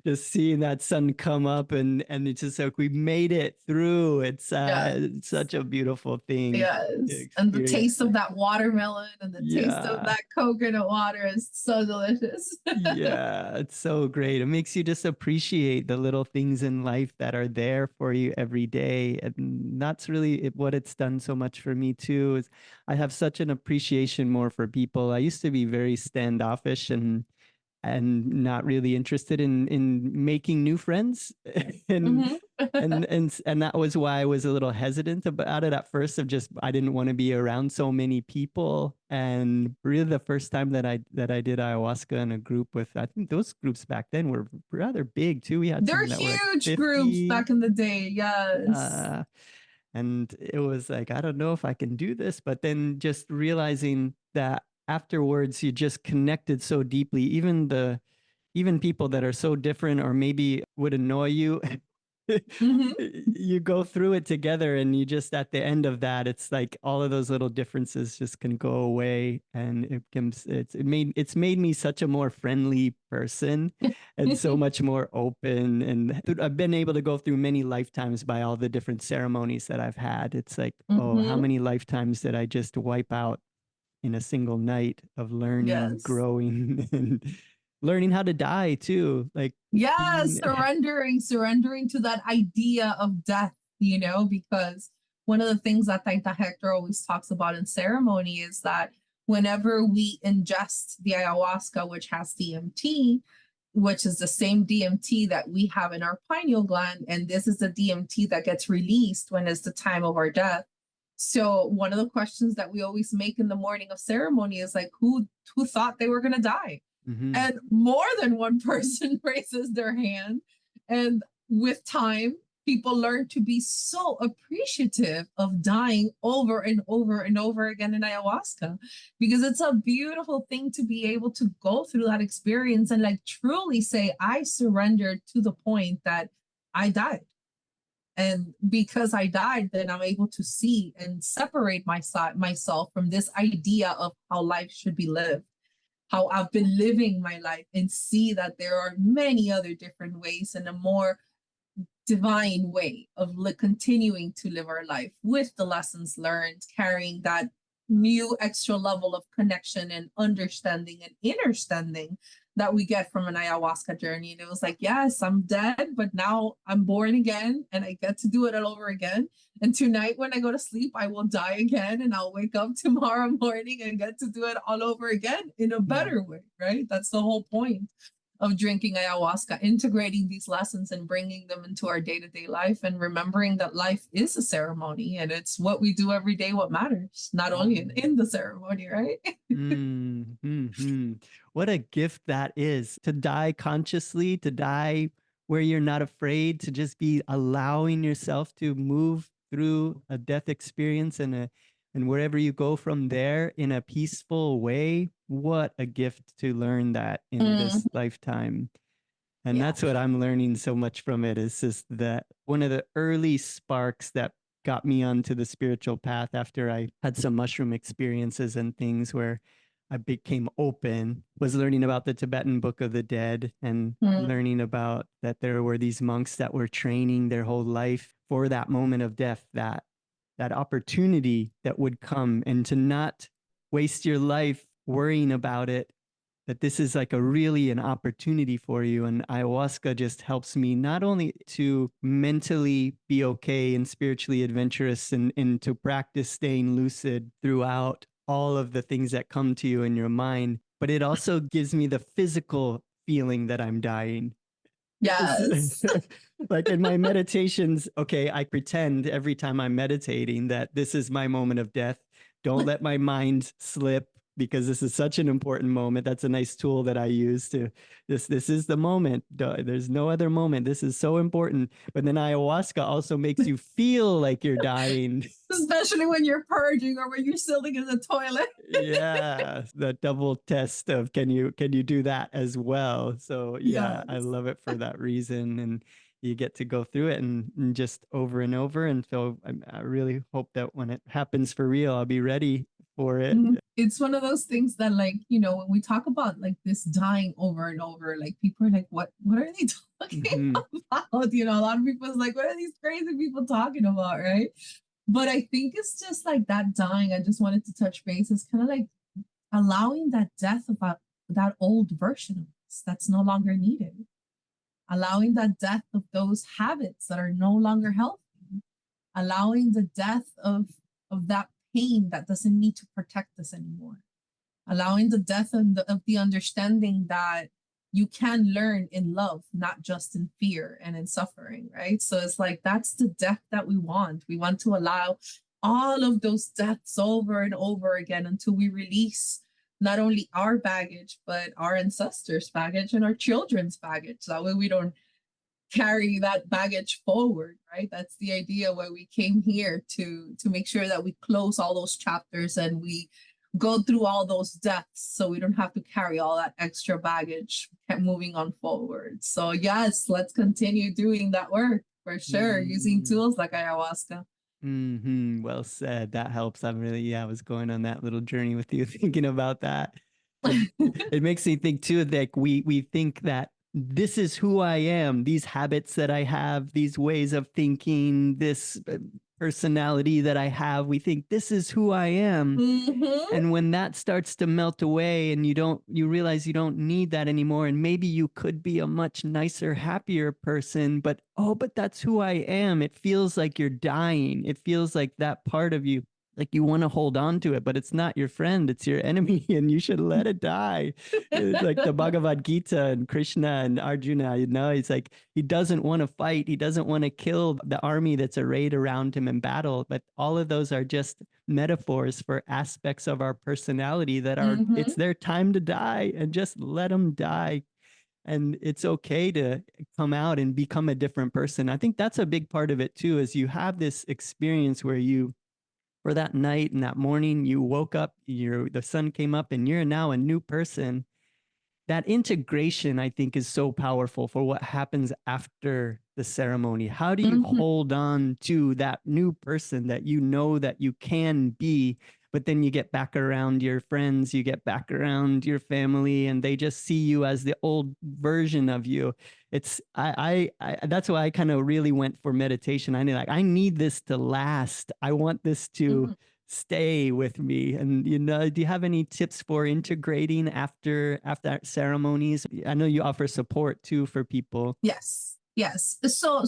just seeing that sun come up, and it's just like we made it through. It's such a beautiful thing. Yes, and the taste of that watermelon and the taste of that coconut water is so delicious. Yeah, it's so great. It makes you just appreciate the little things in life that are there for you every day. And that's really what it's done so much for me too, is I have such an appreciation more for people. I used to be very standoffish and not really interested in making new friends. and and that was why I was a little hesitant about it at first, of just I didn't want to be around so many people. And really the first time that I did ayahuasca in a group with, I think those groups back then were rather big too. We had They're huge groups back in the day. Yes. And it was like, I don't know if I can do this, but then just realizing that afterwards you just connected so deeply. Even people that are so different or maybe would annoy you, Hmm. you go through it together, and you just at the end of that, it's like all of those little differences just can go away, and it's made me such a more friendly person and so much more open. And I've been able to go through many lifetimes by all the different ceremonies that I've had. It's like, oh, how Hmm. many lifetimes did I just wipe out in a single night of learning, Yes. growing, and learning how to die too. Like, Yes, mm, surrendering to that idea of death, because one of the things that Taita Hector always talks about in ceremony is that whenever we ingest the ayahuasca, which has DMT, which is the same DMT that we have in our pineal gland, and this is the DMT that gets released when it's the time of our death. So one of the questions that we always make in the morning of ceremony is like, who thought they were going to die? mhm. And more than one person raises their hand. And with time, people learn to be so appreciative of dying over and over and over again in ayahuasca, because it's a beautiful thing to be able to go through that experience and like truly say, I surrendered to the point that I died. And because I died, then I'm able to see and separate myself from this idea of how life should be lived, how I've been living my life, and see that there are many other different ways and a more divine way of continuing to live our life with the lessons learned, carrying that new extra level of connection and understanding and understanding that we get from an ayahuasca journey. And it was like, yes, I'm dead, but now I'm born again and I get to do it all over again. And tonight when I go to sleep, I will die again and I'll wake up tomorrow morning and get to do it all over again in a better way, right? That's the whole point of drinking ayahuasca, integrating these lessons and bringing them into our day-to-day life, and remembering that life is a ceremony and it's what we do every day what matters, not only in the ceremony, right? Mm-hmm. What a gift that is, to die consciously, to die where you're not afraid, to just be allowing yourself to move through a death experience and wherever you go from there in a peaceful way. What a gift to learn that in Mm, this lifetime. And yeah. that's what I'm learning so much from it, is just that one of the early sparks that got me onto the spiritual path after I had some mushroom experiences and things where I became open, was learning about the Tibetan Book of the Dead, and Mm, learning about that there were these monks that were training their whole life for that moment of death, that opportunity that would come, and to not waste your life worrying about it, that this is like a really an opportunity for you. And ayahuasca just helps me not only to mentally be okay and spiritually adventurous, and to practice staying lucid throughout all of the things that come to you in your mind, but it also gives me the physical feeling that I'm dying. yes. Like in my meditations, okay, I pretend every time I'm meditating that this is my moment of death. Don't let my mind slip, because this is such an important moment. That's a nice tool that I use to this is the moment. There's no other moment. This is so important. But then ayahuasca also makes you feel like you're dying. Especially when you're purging or when you're sitting in the toilet. Yeah, the double test of can you do that as well. So yeah, I Yes. love it for that reason. And you get to go through it and just over and over. And so I really hope that when it happens for real, I'll be ready for it. It's one of those things that, like, when we talk about like this dying over and over, like people are like, what are they talking Mhm. about? A lot of people is like, what are these crazy people talking about, right? But I think it's just like that dying. I just wanted to touch base. It's kind of like allowing that death of that old version of us that's no longer needed, allowing that death of those habits that are no longer healthy, allowing the death of that pain that doesn't need to protect us anymore, allowing the death of the understanding that you can learn in love, not just in fear and in suffering, right? So it's like that's the death that we want. We want to allow all of those deaths over and over again until we release not only our baggage, but our ancestors' baggage and our children's baggage. That way we don't carry that baggage forward, right? That's the idea where we came here to make sure that we close all those chapters and we go through all those deaths so we don't have to carry all that extra baggage moving on forward. So yes, let's continue doing that work for sure, using tools like ayahuasca. Well said. That helps. I'm really, yeah, I was going on that little journey with you, thinking about that. It makes me think too, like we think that this is who I am, these habits that I have, these ways of thinking, this personality that I have, we think this is who I am. And when that starts to melt away and you realize you don't need that anymore, and maybe you could be a much nicer, happier person, but that's who I am. It feels like you're dying. It feels like that part of you, like you want to hold on to it, but it's not your friend, it's your enemy, and you should let it die. It's like the Bhagavad Gita and Krishna and Arjuna, it's like he doesn't want to fight, he doesn't want to kill the army that's arrayed around him in battle, but all of those are just metaphors for aspects of our personality that are it's their time to die, and just let them die. And it's okay to come out and become a different person. I think that's a big part of it too, is you have this experience where for that night and that morning, you woke up, the sun came up, and you're now a new person. That integration, I think, is so powerful for what happens after the ceremony. How do you hold on to that new person that you know that you can be, but then you get back around your friends, you get back around your family, and they just see you as the old version of you. It's I that's why I kind of really went for meditation. I need this to last. I want this to stay with me. And do you have any tips for integrating after ceremonies? I know you offer support too for people. Yes. So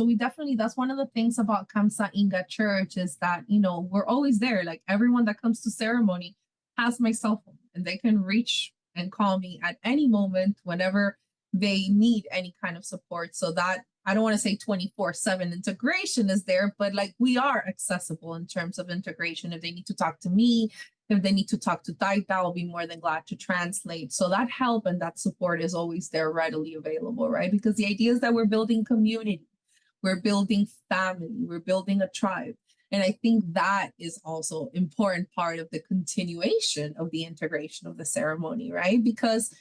we definitely, that's one of the things about Kamentsa Inga Church, is that we're always there. Like, everyone that comes to ceremony has my cell phone, and they can reach and call me at any moment whenever they need any kind of support. So that, I don't want to say 24/7 integration is there, but like, we are accessible in terms of integration. If they need to talk to me, if they need to talk to Taita, I'll be more than glad to translate. So that help and that support is always there, readily available, right? Because the idea is that we're building community, we're building family, we're building a tribe. And I think that is also important part of the continuation of the integration of the ceremony, right? Because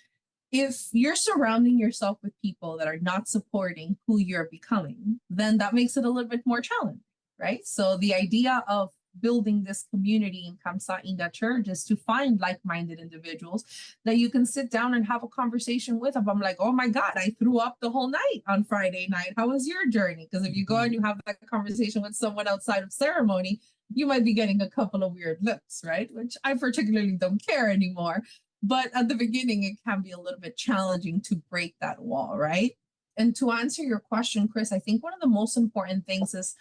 if you're surrounding yourself with people that are not supporting who you're becoming, then that makes it a little bit more challenging, right? So the idea of building this community in Kamentsa Inga Church is to find like-minded individuals that you can sit down and have a conversation with. I'm like, oh my God, I threw up the whole night on Friday night. How was your journey? Because if you go and you have that conversation with someone outside of ceremony, you might be getting a couple of weird looks, right? Which I particularly don't care anymore. But at the beginning, it can be a little bit challenging to break that wall, right? And to answer your question, Chris, I think one of the most important things is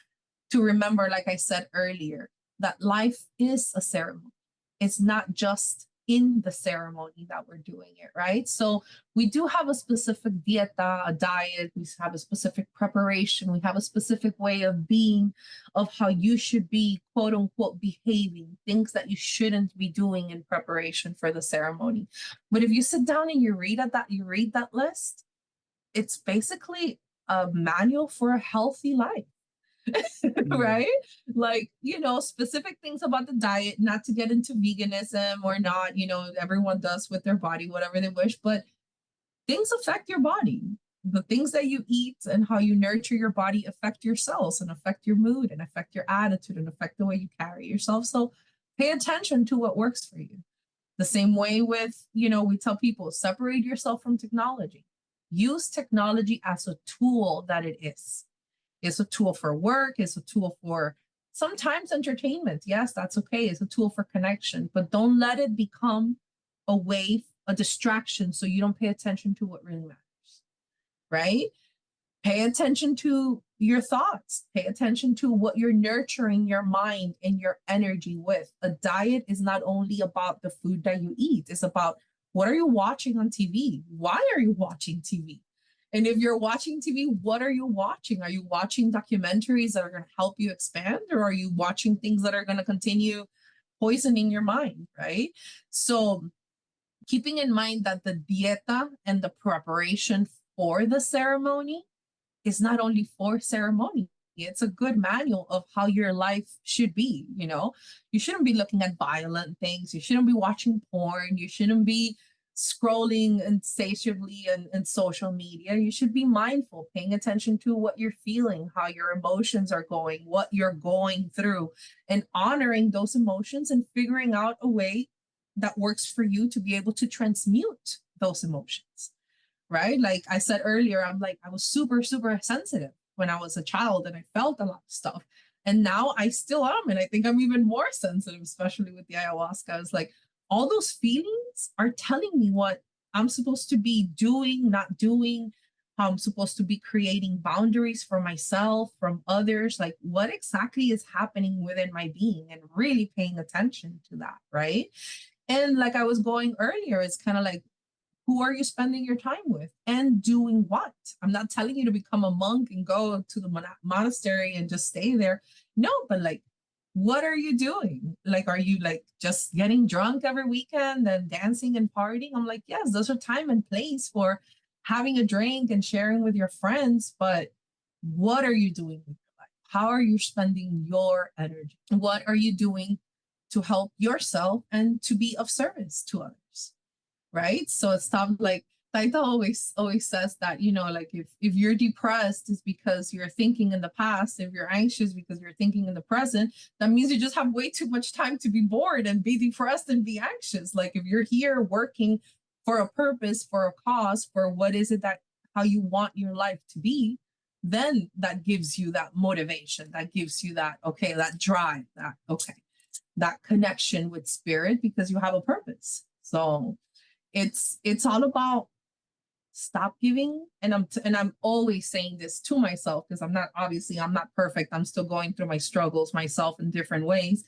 to remember, like I said earlier, that life is a ceremony. It's not just in the ceremony that we're doing it, right? So we do have a specific dieta, a diet, we have a specific preparation, we have a specific way of being, of how you should be, quote unquote, behaving, things that you shouldn't be doing in preparation for the ceremony. But if you sit down and you read that list, it's basically a manual for a healthy life. Right? Like, specific things about the diet, not to get into veganism or not, everyone does with their body, whatever they wish, but things affect your body. The things that you eat and how you nurture your body affect your cells and affect your mood and affect your attitude and affect the way you carry yourself. So pay attention to what works for you. The same way with, we tell people, separate yourself from technology. Use technology as a tool that it is. It's a tool for work. It's a tool for sometimes entertainment. Yes, that's okay. It's a tool for connection, but don't let it become a distraction, so you don't pay attention to what really matters, right? Pay attention to your thoughts. Pay attention to what you're nurturing your mind and your energy with. A diet is not only about the food that you eat. It's about, what are you watching on TV? Why are you watching TV? And if you're watching TV, what are you watching? Are you watching documentaries that are going to help you expand? Or are you watching things that are going to continue poisoning your mind, right? So keeping in mind that the dieta and the preparation for the ceremony is not only for ceremony, It's a good manual of how your life should be. You shouldn't be looking at violent things. You shouldn't be watching porn. You shouldn't be scrolling insatiably in social media. You should be mindful, paying attention to what you're feeling, how your emotions are going, what you're going through, and honoring those emotions and figuring out a way that works for you to be able to transmute those emotions, right? Like I said earlier, I was super, super sensitive when I was a child and I felt a lot of stuff. And now I still am. And I think I'm even more sensitive, especially with the ayahuasca. It's like all those feelings are telling me what I'm supposed to be doing, not doing, how I'm supposed to be creating boundaries for myself, from others, like what exactly is happening within my being, and really paying attention to that, right? And like I was going earlier, it's kind of like, who are you spending your time with and doing what? I'm not telling you to become a monk and go to the monastery and just stay there. No, but like, what are you doing? Like, are you like just getting drunk every weekend and dancing and partying? I'm like, yes, those are time and place for having a drink and sharing with your friends. But what are you doing with your life? How are you spending your energy? What are you doing to help yourself and to be of service to others? Right? So it's stuff like Taita always says that, like if you're depressed, it's because you're thinking in the past. If you're anxious because you're thinking in the present, that means you just have way too much time to be bored and be depressed and be anxious. Like if you're here working for a purpose, for a cause, for what is it that how you want your life to be, then that gives you that motivation, that gives you that, okay, that drive, that connection with spirit, because you have a purpose. So it's all about stop giving. And I'm always saying this to myself, because I'm not perfect. I'm still going through my struggles myself in different ways,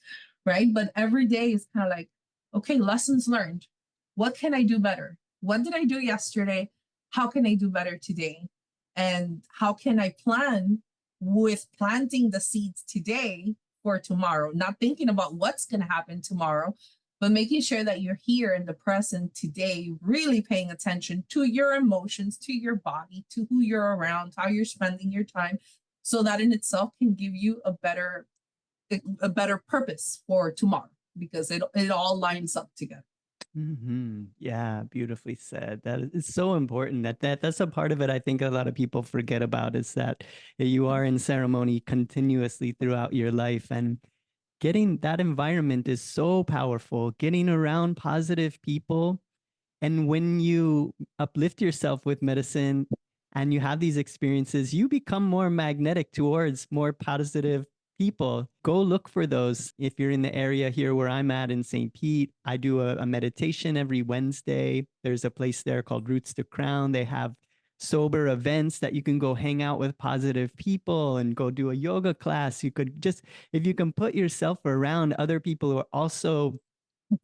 right? But every day is kind of like, okay, lessons learned. What can I do better? What did I do yesterday? How can I do better today? And how can I plan with planting the seeds today for tomorrow? Not thinking about what's going to happen tomorrow, but making sure that you're here in the present today, really paying attention to your emotions, to your body, to who you're around, how you're spending your time, so that in itself can give you a better purpose for tomorrow, because it all lines up together. Yeah, beautifully said. That is so important. That's a part of it I think a lot of people forget about, is that you are in ceremony continuously throughout your life, and getting that environment is so powerful. Getting around positive people, and when you uplift yourself with medicine and you have these experiences, you become more magnetic towards more positive people. Go look for those. If you're in the area here where I'm at in St. Pete, I do a meditation every Wednesday. There's a place there called Roots to Crown. They have sober events that you can go hang out with positive people and go do a yoga class. You could just, if you can put yourself around other people who are also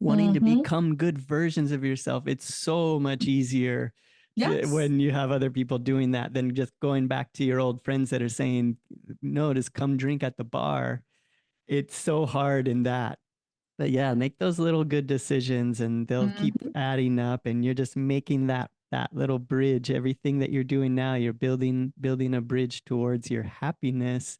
wanting to become good versions of yourself, it's so much easier when you have other people doing that than just going back to your old friends that are saying, no, just come drink at the bar. It's so hard in that. But yeah, make those little good decisions and they'll keep adding up, and you're just making that little bridge. Everything that you're doing now, you're building a bridge towards your happiness,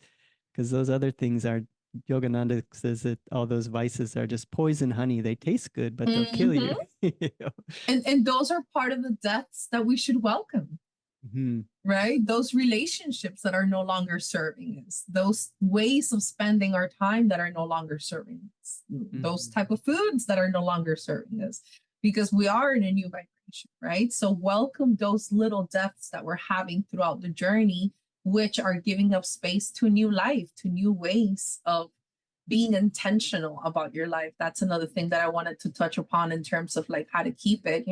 because those other things are, Yogananda says that all those vices are just poison honey. They taste good, but they'll kill you. And those are part of the deaths that we should welcome. Right? Those relationships that are no longer serving us, those ways of spending our time that are no longer serving us, those type of foods that are no longer serving us, because we are in a new vibration, right? So welcome those little deaths that we're having throughout the journey, which are giving up space to new life, to new ways of being intentional about your life. That's another thing that I wanted to touch upon in terms of like how to keep it,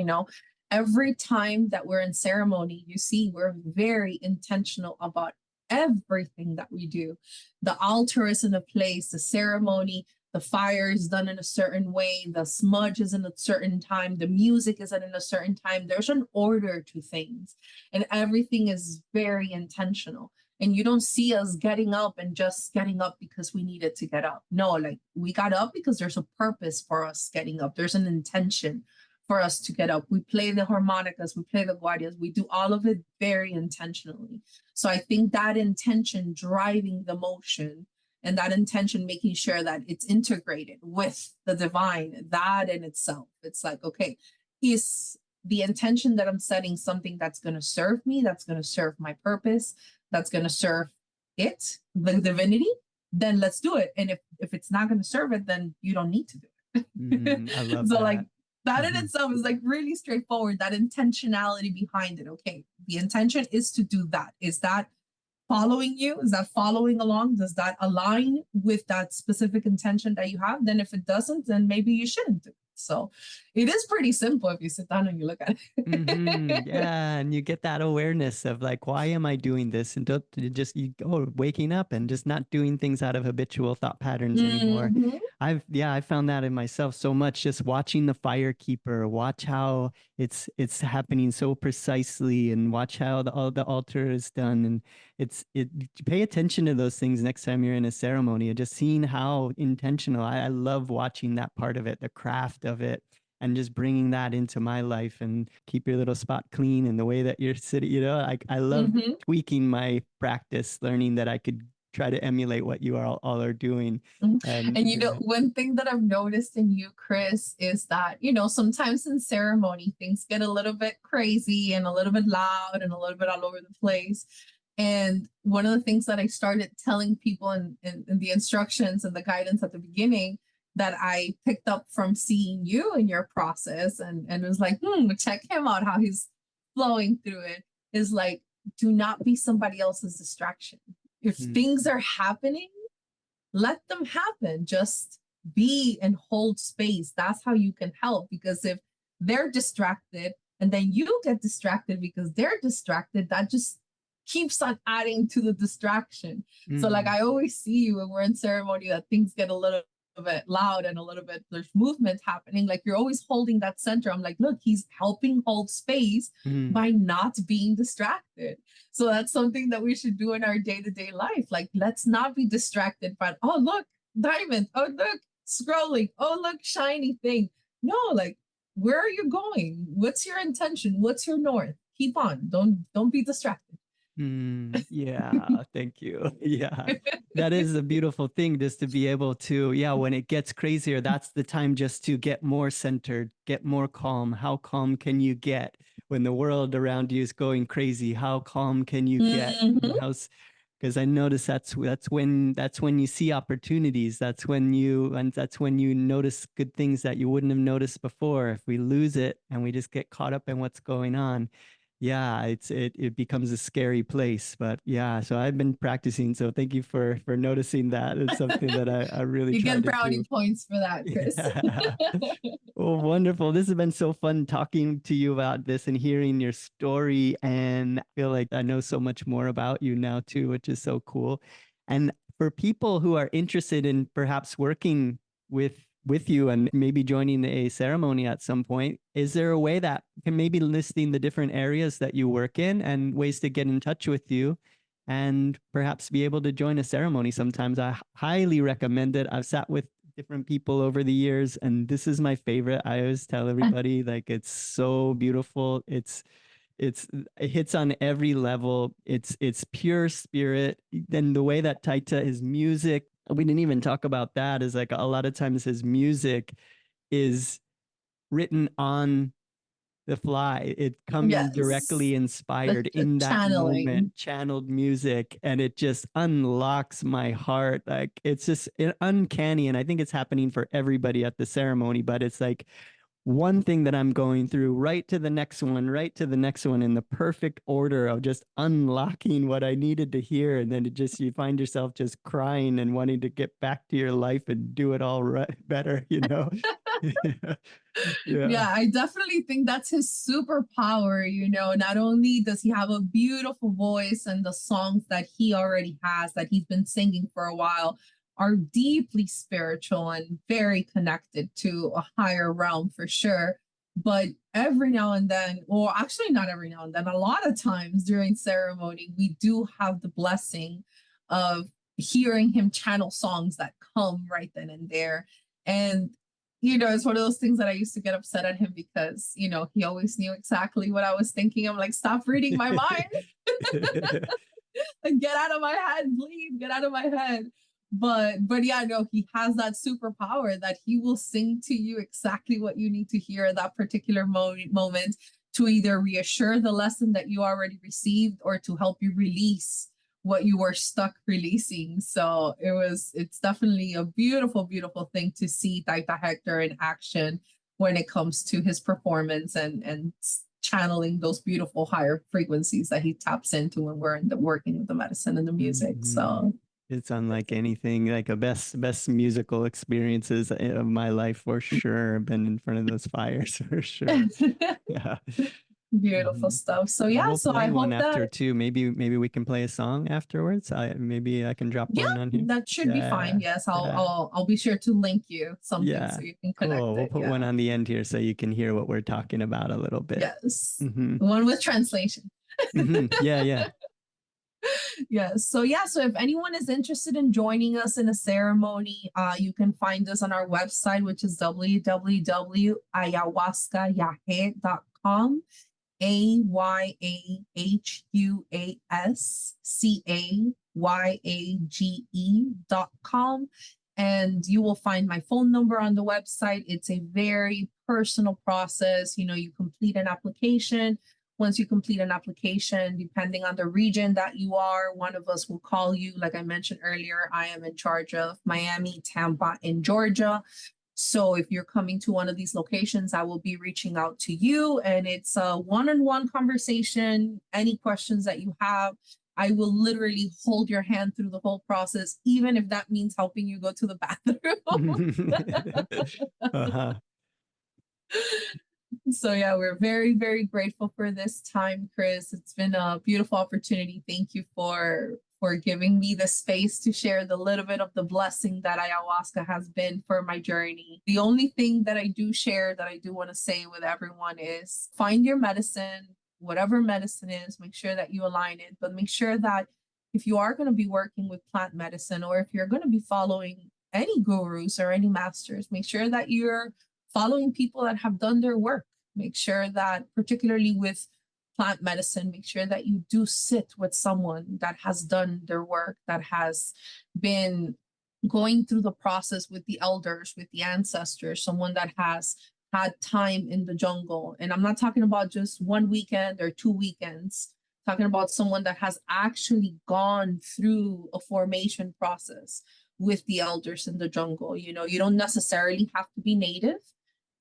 every time that we're in ceremony, you see, we're very intentional about everything that we do. The altar is in a place, the ceremony, the fire is done in a certain way, the smudge is in a certain time, the music is in a certain time. There's an order to things, and everything is very intentional. And you don't see us getting up and just getting up because we needed to get up. No, like we got up because there's a purpose for us getting up. There's an intention for us to get up. We play the harmonicas, we play the guardias, we do all of it very intentionally. So I think that intention driving the motion, and that intention making sure that it's integrated with the divine, that in itself, it's like, okay, is the intention that I'm setting something that's going to serve me, that's going to serve my purpose, that's going to serve it, the divinity, then let's do it. And if it's not going to serve it, then you don't need to do it. I love So that. like that in Mhm. itself is like really straightforward, that intentionality behind it. Okay, the intention is to do that. Is that following you? Is that following along? Does that align with that specific intention that you have? Then if it doesn't, then maybe you shouldn't do it. So it is pretty simple if you sit down and you look at it. Yeah, and you get that awareness of like, why am I doing this? And don't you just waking up and just not doing things out of habitual thought patterns anymore. Mhm. I found that in myself so much, just watching the firekeeper, watch how it's happening so precisely, and watch how the altar is done. And it pay attention to those things next time you're in a ceremony, and just seeing how intentional. I love watching that part of it, the craft of it, and just bringing that into my life, and keep your little spot clean, and the way that you're sitting, I love Mhm. tweaking my practice, learning that I could try to emulate what you all are doing. Mhm. And And one thing that I've noticed in you, Chris, is that, sometimes in ceremony, things get a little bit crazy and a little bit loud and a little bit all over the place. And one of the things that I started telling people in the instructions and the guidance at the beginning that I picked up from seeing you in your process, and was like, check him out, how he's flowing through it, is like, do not be somebody else's distraction. If things are happening, let them happen. Just be and hold space. That's how you can help. Because if they're distracted and then you get distracted because they're distracted, that just keeps on adding to the distraction. So like I always see when we're in ceremony that things get a little bit loud and a little bit, there's movement happening, like you're always holding that center. I'm like, look, he's helping hold space by not being distracted. So that's something that we should do in our day-to-day life. Like, let's not be distracted by, oh, look, diamond. Oh, look, scrolling. Oh, look, shiny thing. No, like, where are you going? What's your intention? What's your north? Keep on. Don't be distracted. Yeah, thank you. Yeah, that is a beautiful thing, just to be able to, when it gets crazier, that's the time just to get more centered, get more calm. How calm can you get when the world around you is going crazy? How calm can you get? Mhm. Because I notice that's when you see opportunities. That's when you notice good things that you wouldn't have noticed before. If we lose it and we just get caught up in what's going on, it becomes a scary place. But yeah, so I've been practicing. So thank you for noticing that. It's something that I really You try get to brownie do. points for that, Chris. Yeah. Well, wonderful. This has been so fun talking to you about this and hearing your story. And I feel like I know so much more about you now too, which is so cool. And for people who are interested in perhaps working with you and maybe joining a ceremony at some point, is there a way that can maybe listing the different areas that you work in and ways to get in touch with you and perhaps be able to join a ceremony sometimes? I highly recommend it. I've sat with different people over the years, and this is my favorite. I always tell everybody, like, it's so beautiful. It hits on every level. It's pure spirit. Then the way that Taita, his music, we didn't even talk about that, is like a lot of times his music is written on the fly. It coming Yes. directly inspired in that Channeling. moment, channeled music, and it just unlocks my heart. Like, it's just uncanny. And I think it's happening for everybody at the ceremony, but it's like one thing that I'm going through, right to the next one, right to the next one, in the perfect order of just unlocking what I needed to hear. And then you find yourself just crying and wanting to get back to your life and do it all right better, Yeah. Yeah, I definitely think that's his superpower. Not only does he have a beautiful voice, and the songs that he already has that he's been singing for a while are deeply spiritual and very connected to a higher realm for sure. But every now and then, or actually not every now and then, a lot of times during ceremony, we do have the blessing of hearing him channel songs that come right then and there. And it's one of those things that I used to get upset at him because, he always knew exactly what I was thinking. I'm like, stop reading my mind and get out of my head, please get out of my head. But yeah, no, he has that superpower that he will sing to you exactly what you need to hear at that particular moment to either reassure the lesson that you already received or to help you release what you were stuck releasing. So it's definitely a beautiful, beautiful thing to see Taita Hector in action when it comes to his performance and channeling those beautiful higher frequencies that he taps into when we're working with the medicine and the music. So it's unlike anything, like a best musical experiences of my life for sure. I've been in front of those fires for sure. Yeah. Beautiful stuff. So yeah, we'll so play I hope one that after too. Maybe we can play a song afterwards. Maybe I can drop one on here. That should be fine. Yes, I'll be sure to link you something so you can connect. Cool. We'll put one on the end here so you can hear what we're talking about a little bit. Yes. One with translation. Yeah. Yes. So if anyone is interested in joining us in a ceremony, you can find us on our website, which is www.ayahuasca-yage.com. AYAHUASCAYAGE.com. And you will find my phone number on the website. It's a very personal process. You complete an application. Once you complete an application, depending on the region that you are, one of us will call you. Like I mentioned earlier, I am in charge of Miami, Tampa, and Georgia. So if you're coming to one of these locations, I will be reaching out to you, and it's a one-on-one conversation. Any questions that you have, I will literally hold your hand through the whole process, even if that means helping you go to the bathroom. So yeah, we're very, very grateful for this time, Chris. It's been a beautiful opportunity. Thank you for giving me the space to share the little bit of the blessing that ayahuasca has been for my journey. The only thing that I do share that I do want to say with everyone is find your medicine, whatever medicine is, make sure that you align it, but make sure that if you are going to be working with plant medicine or if you're going to be following any gurus or any masters, make sure that you're following people that have done their work. Make sure that, particularly with plant medicine, make sure that you do sit with someone that has done their work, that has been going through the process with the elders, with the ancestors, someone that has had time in the jungle. And I'm not talking about just one weekend or 2 weekends, I'm talking about someone that has actually gone through a formation process with the elders in the jungle. You don't necessarily have to be native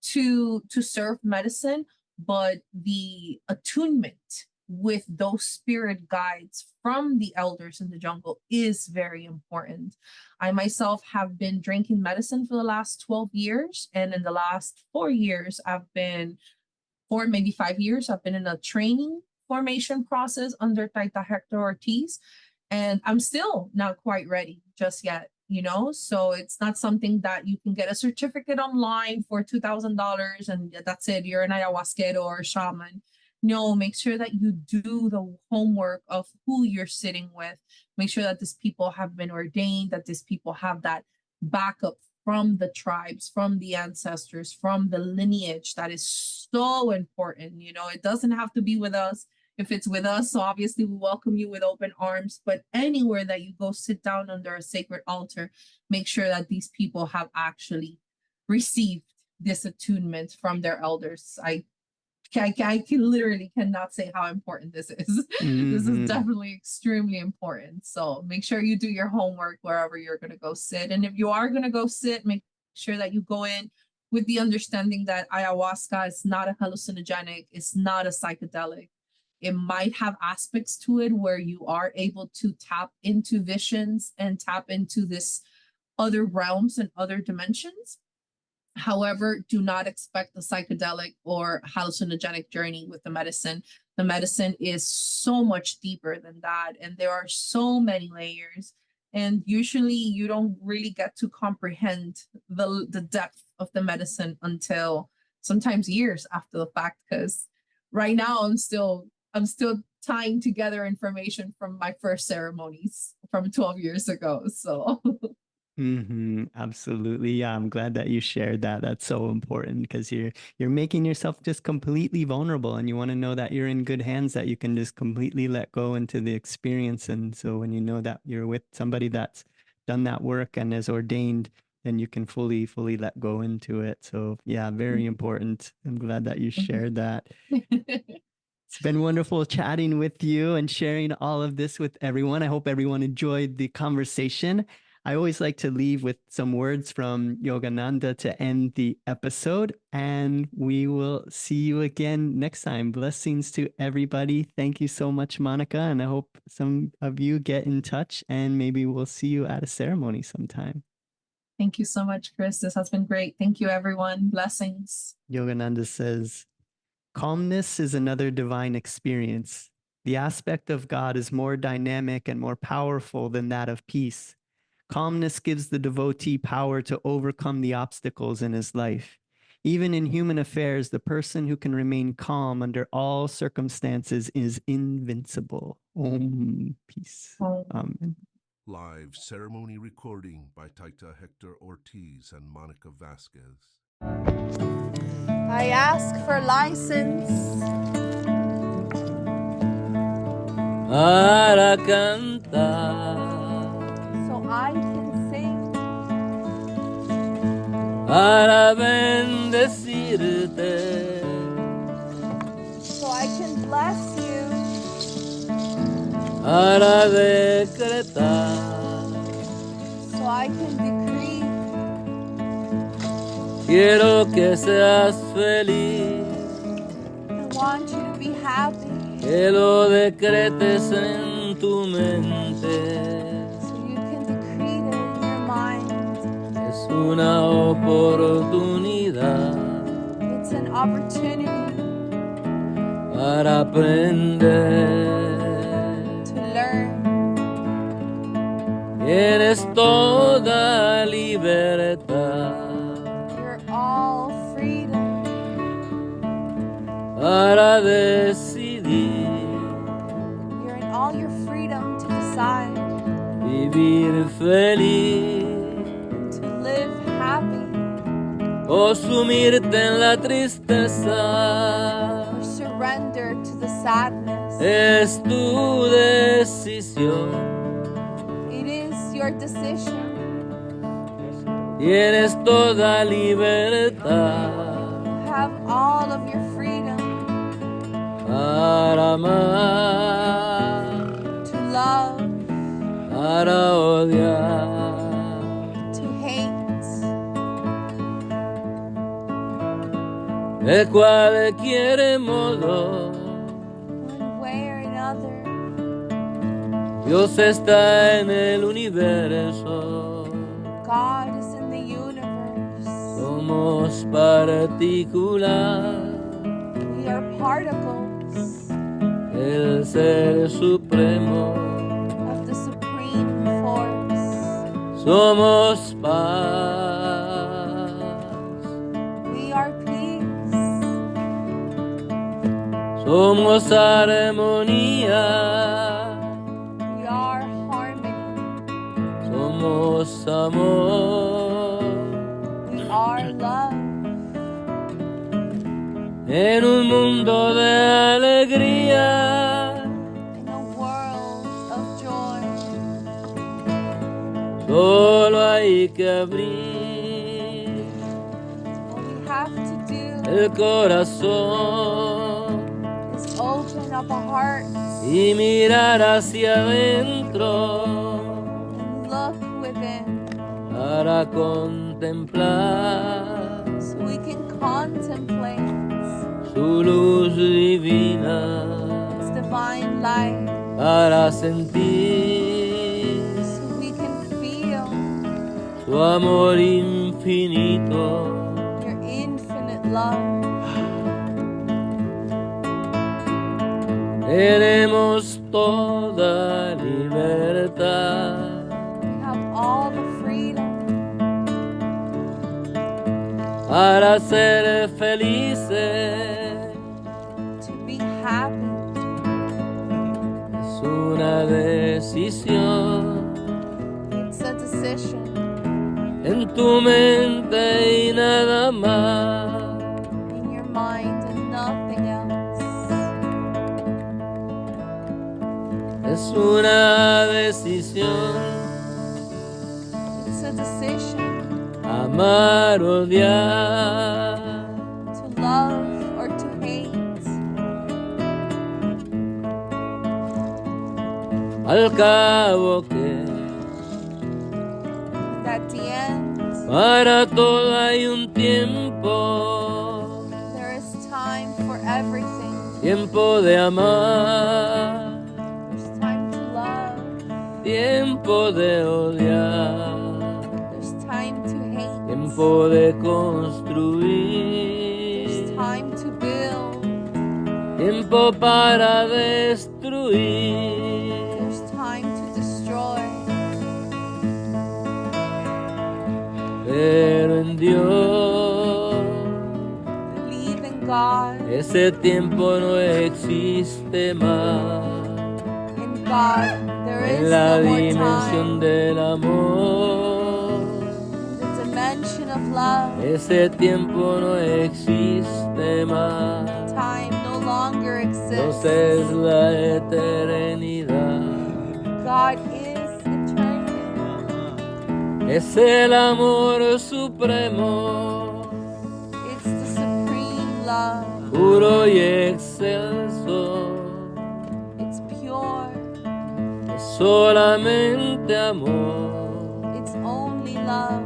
to serve medicine, but the attunement with those spirit guides from the elders in the jungle is very important. I myself have been drinking medicine for the last 12 years. And in the last 4 years, maybe 5 years, I've been in a training formation process under Taita Hector Ortiz. And I'm still not quite ready just yet. So it's not something that you can get a certificate online for $2,000 and that's it, you're an ayahuasquero or a shaman. No, make sure that you do the homework of who you're sitting with. Make sure that these people have been ordained, that these people have that backup from the tribes, from the ancestors, from the lineage. That is so important. It doesn't have to be with us. If it's with us, so obviously we welcome you with open arms, but anywhere that you go sit down under a sacred altar, make sure that these people have actually received this attunement from their elders. I literally cannot say how important this is. This is definitely extremely important. So make sure you do your homework wherever you're going to go sit. And if you are going to go sit, make sure that you go in with the understanding that ayahuasca is not a hallucinogenic, it's not a psychedelic. It might have aspects to it where you are able to tap into visions and tap into this other realms and other dimensions. However, do not expect a psychedelic or hallucinogenic journey with the medicine. The medicine is so much deeper than that, and there are so many layers. And usually you don't really get to comprehend the depth of the medicine until sometimes years after the fact, because right now I'm still tying together information from my first ceremonies from 12 years ago. So Absolutely. Yeah, I'm glad that you shared that. That's so important because you're making yourself just completely vulnerable, and you want to know that you're in good hands, that you can just completely let go into the experience. And so when you know that you're with somebody that's done that work and is ordained, then you can fully let go into it. So yeah, very important. I'm glad that you shared that. It's been wonderful chatting with you and sharing all of this with everyone. I hope everyone enjoyed the conversation. I always like to leave with some words from Yogananda to end the episode, and we will see you again next time. Blessings to everybody. Thank you so much, Monica, and I hope some of you get in touch, and maybe we'll see you at a ceremony sometime. Thank you so much, Chris. This has been great. Thank you, everyone. Blessings. Yogananda says, calmness is another divine experience. The aspect of God is more dynamic and more powerful than that of peace. Calmness gives the devotee power to overcome the obstacles in his life. Even in human affairs, the person who can remain calm under all circumstances is invincible. Om, peace. Amen. Live ceremony recording by Taita Hector Ortiz and Monica Vasquez. I ask for license para cantar, so I can sing, para bendecirte, so I can bless you, para decretar, so I can decree. quiero que seas feliz, I want you to be happy, que lo decretes en tu mente. so you can decree it in your mind. Es una oportunidad It's an opportunity para aprender. to learn. Tienes toda libertad You're all freedom para decidir You're in all your freedom to decide vivir feliz to live happy o sumirte en la tristeza. or surrender to the sadness. Es tu decisión. It is your decision. Tienes toda libertad Have all of your freedom para amar, to love, para odiar. to hate, De cualquier modo, one way or another. Dios está en el universo. God is in the universe. Somos particular We are particles del Ser Supremo. of the Supreme Force. Somos paz. We are peace. Somos armonía. We are harmony. Somos amor. We are love. En un mundo de alegría, In a world of joy. solo hay que abrir All we have to do el corazón is open up our hearts y mirar hacia adentro and look within para contemplar so we can contemplate su luz divina, His divine light, para sentir so we can feel su amor infinito. your infinite love. Tenemos toda libertad We have all the freedom para ser felices. to be happy. Es una decisión. It's a decision en tu mente y nada más. In your mind and nothing else. Es una decisión, It's a decision amar o odiar. to love or to hate. Al cabo que At the end, para todo hay un tiempo, there is time for everything. tiempo de amar, There's time to love. tiempo de odiar, There's time to hate. tiempo de There's construir, time to build. tiempo para destruir. There's time to destroy. Pero en Dios Believe in God. ese tiempo no existe más. In God, there is En la no more dimensión time. del amor, The dimension of love, ese tiempo no existe más. time no longer Dios exists. es la eternidad, God is eternity. es el amor supremo, It's the supreme love. puro y excelso. It's pure. Es solamente amor, It's only love.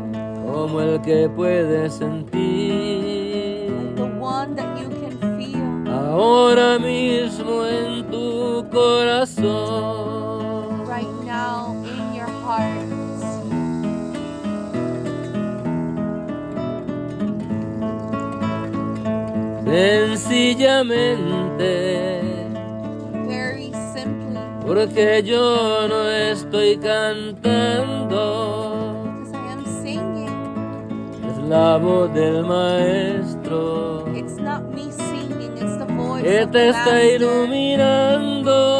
como el que puede sentir The one that you can feel ahora mismo en tu corazón. right now in your heart. Sencillamente, Very simply, porque yo no estoy cantando, because I am singing. es la voz del maestro It's not me singing, it's the voice que of te the está Master iluminando.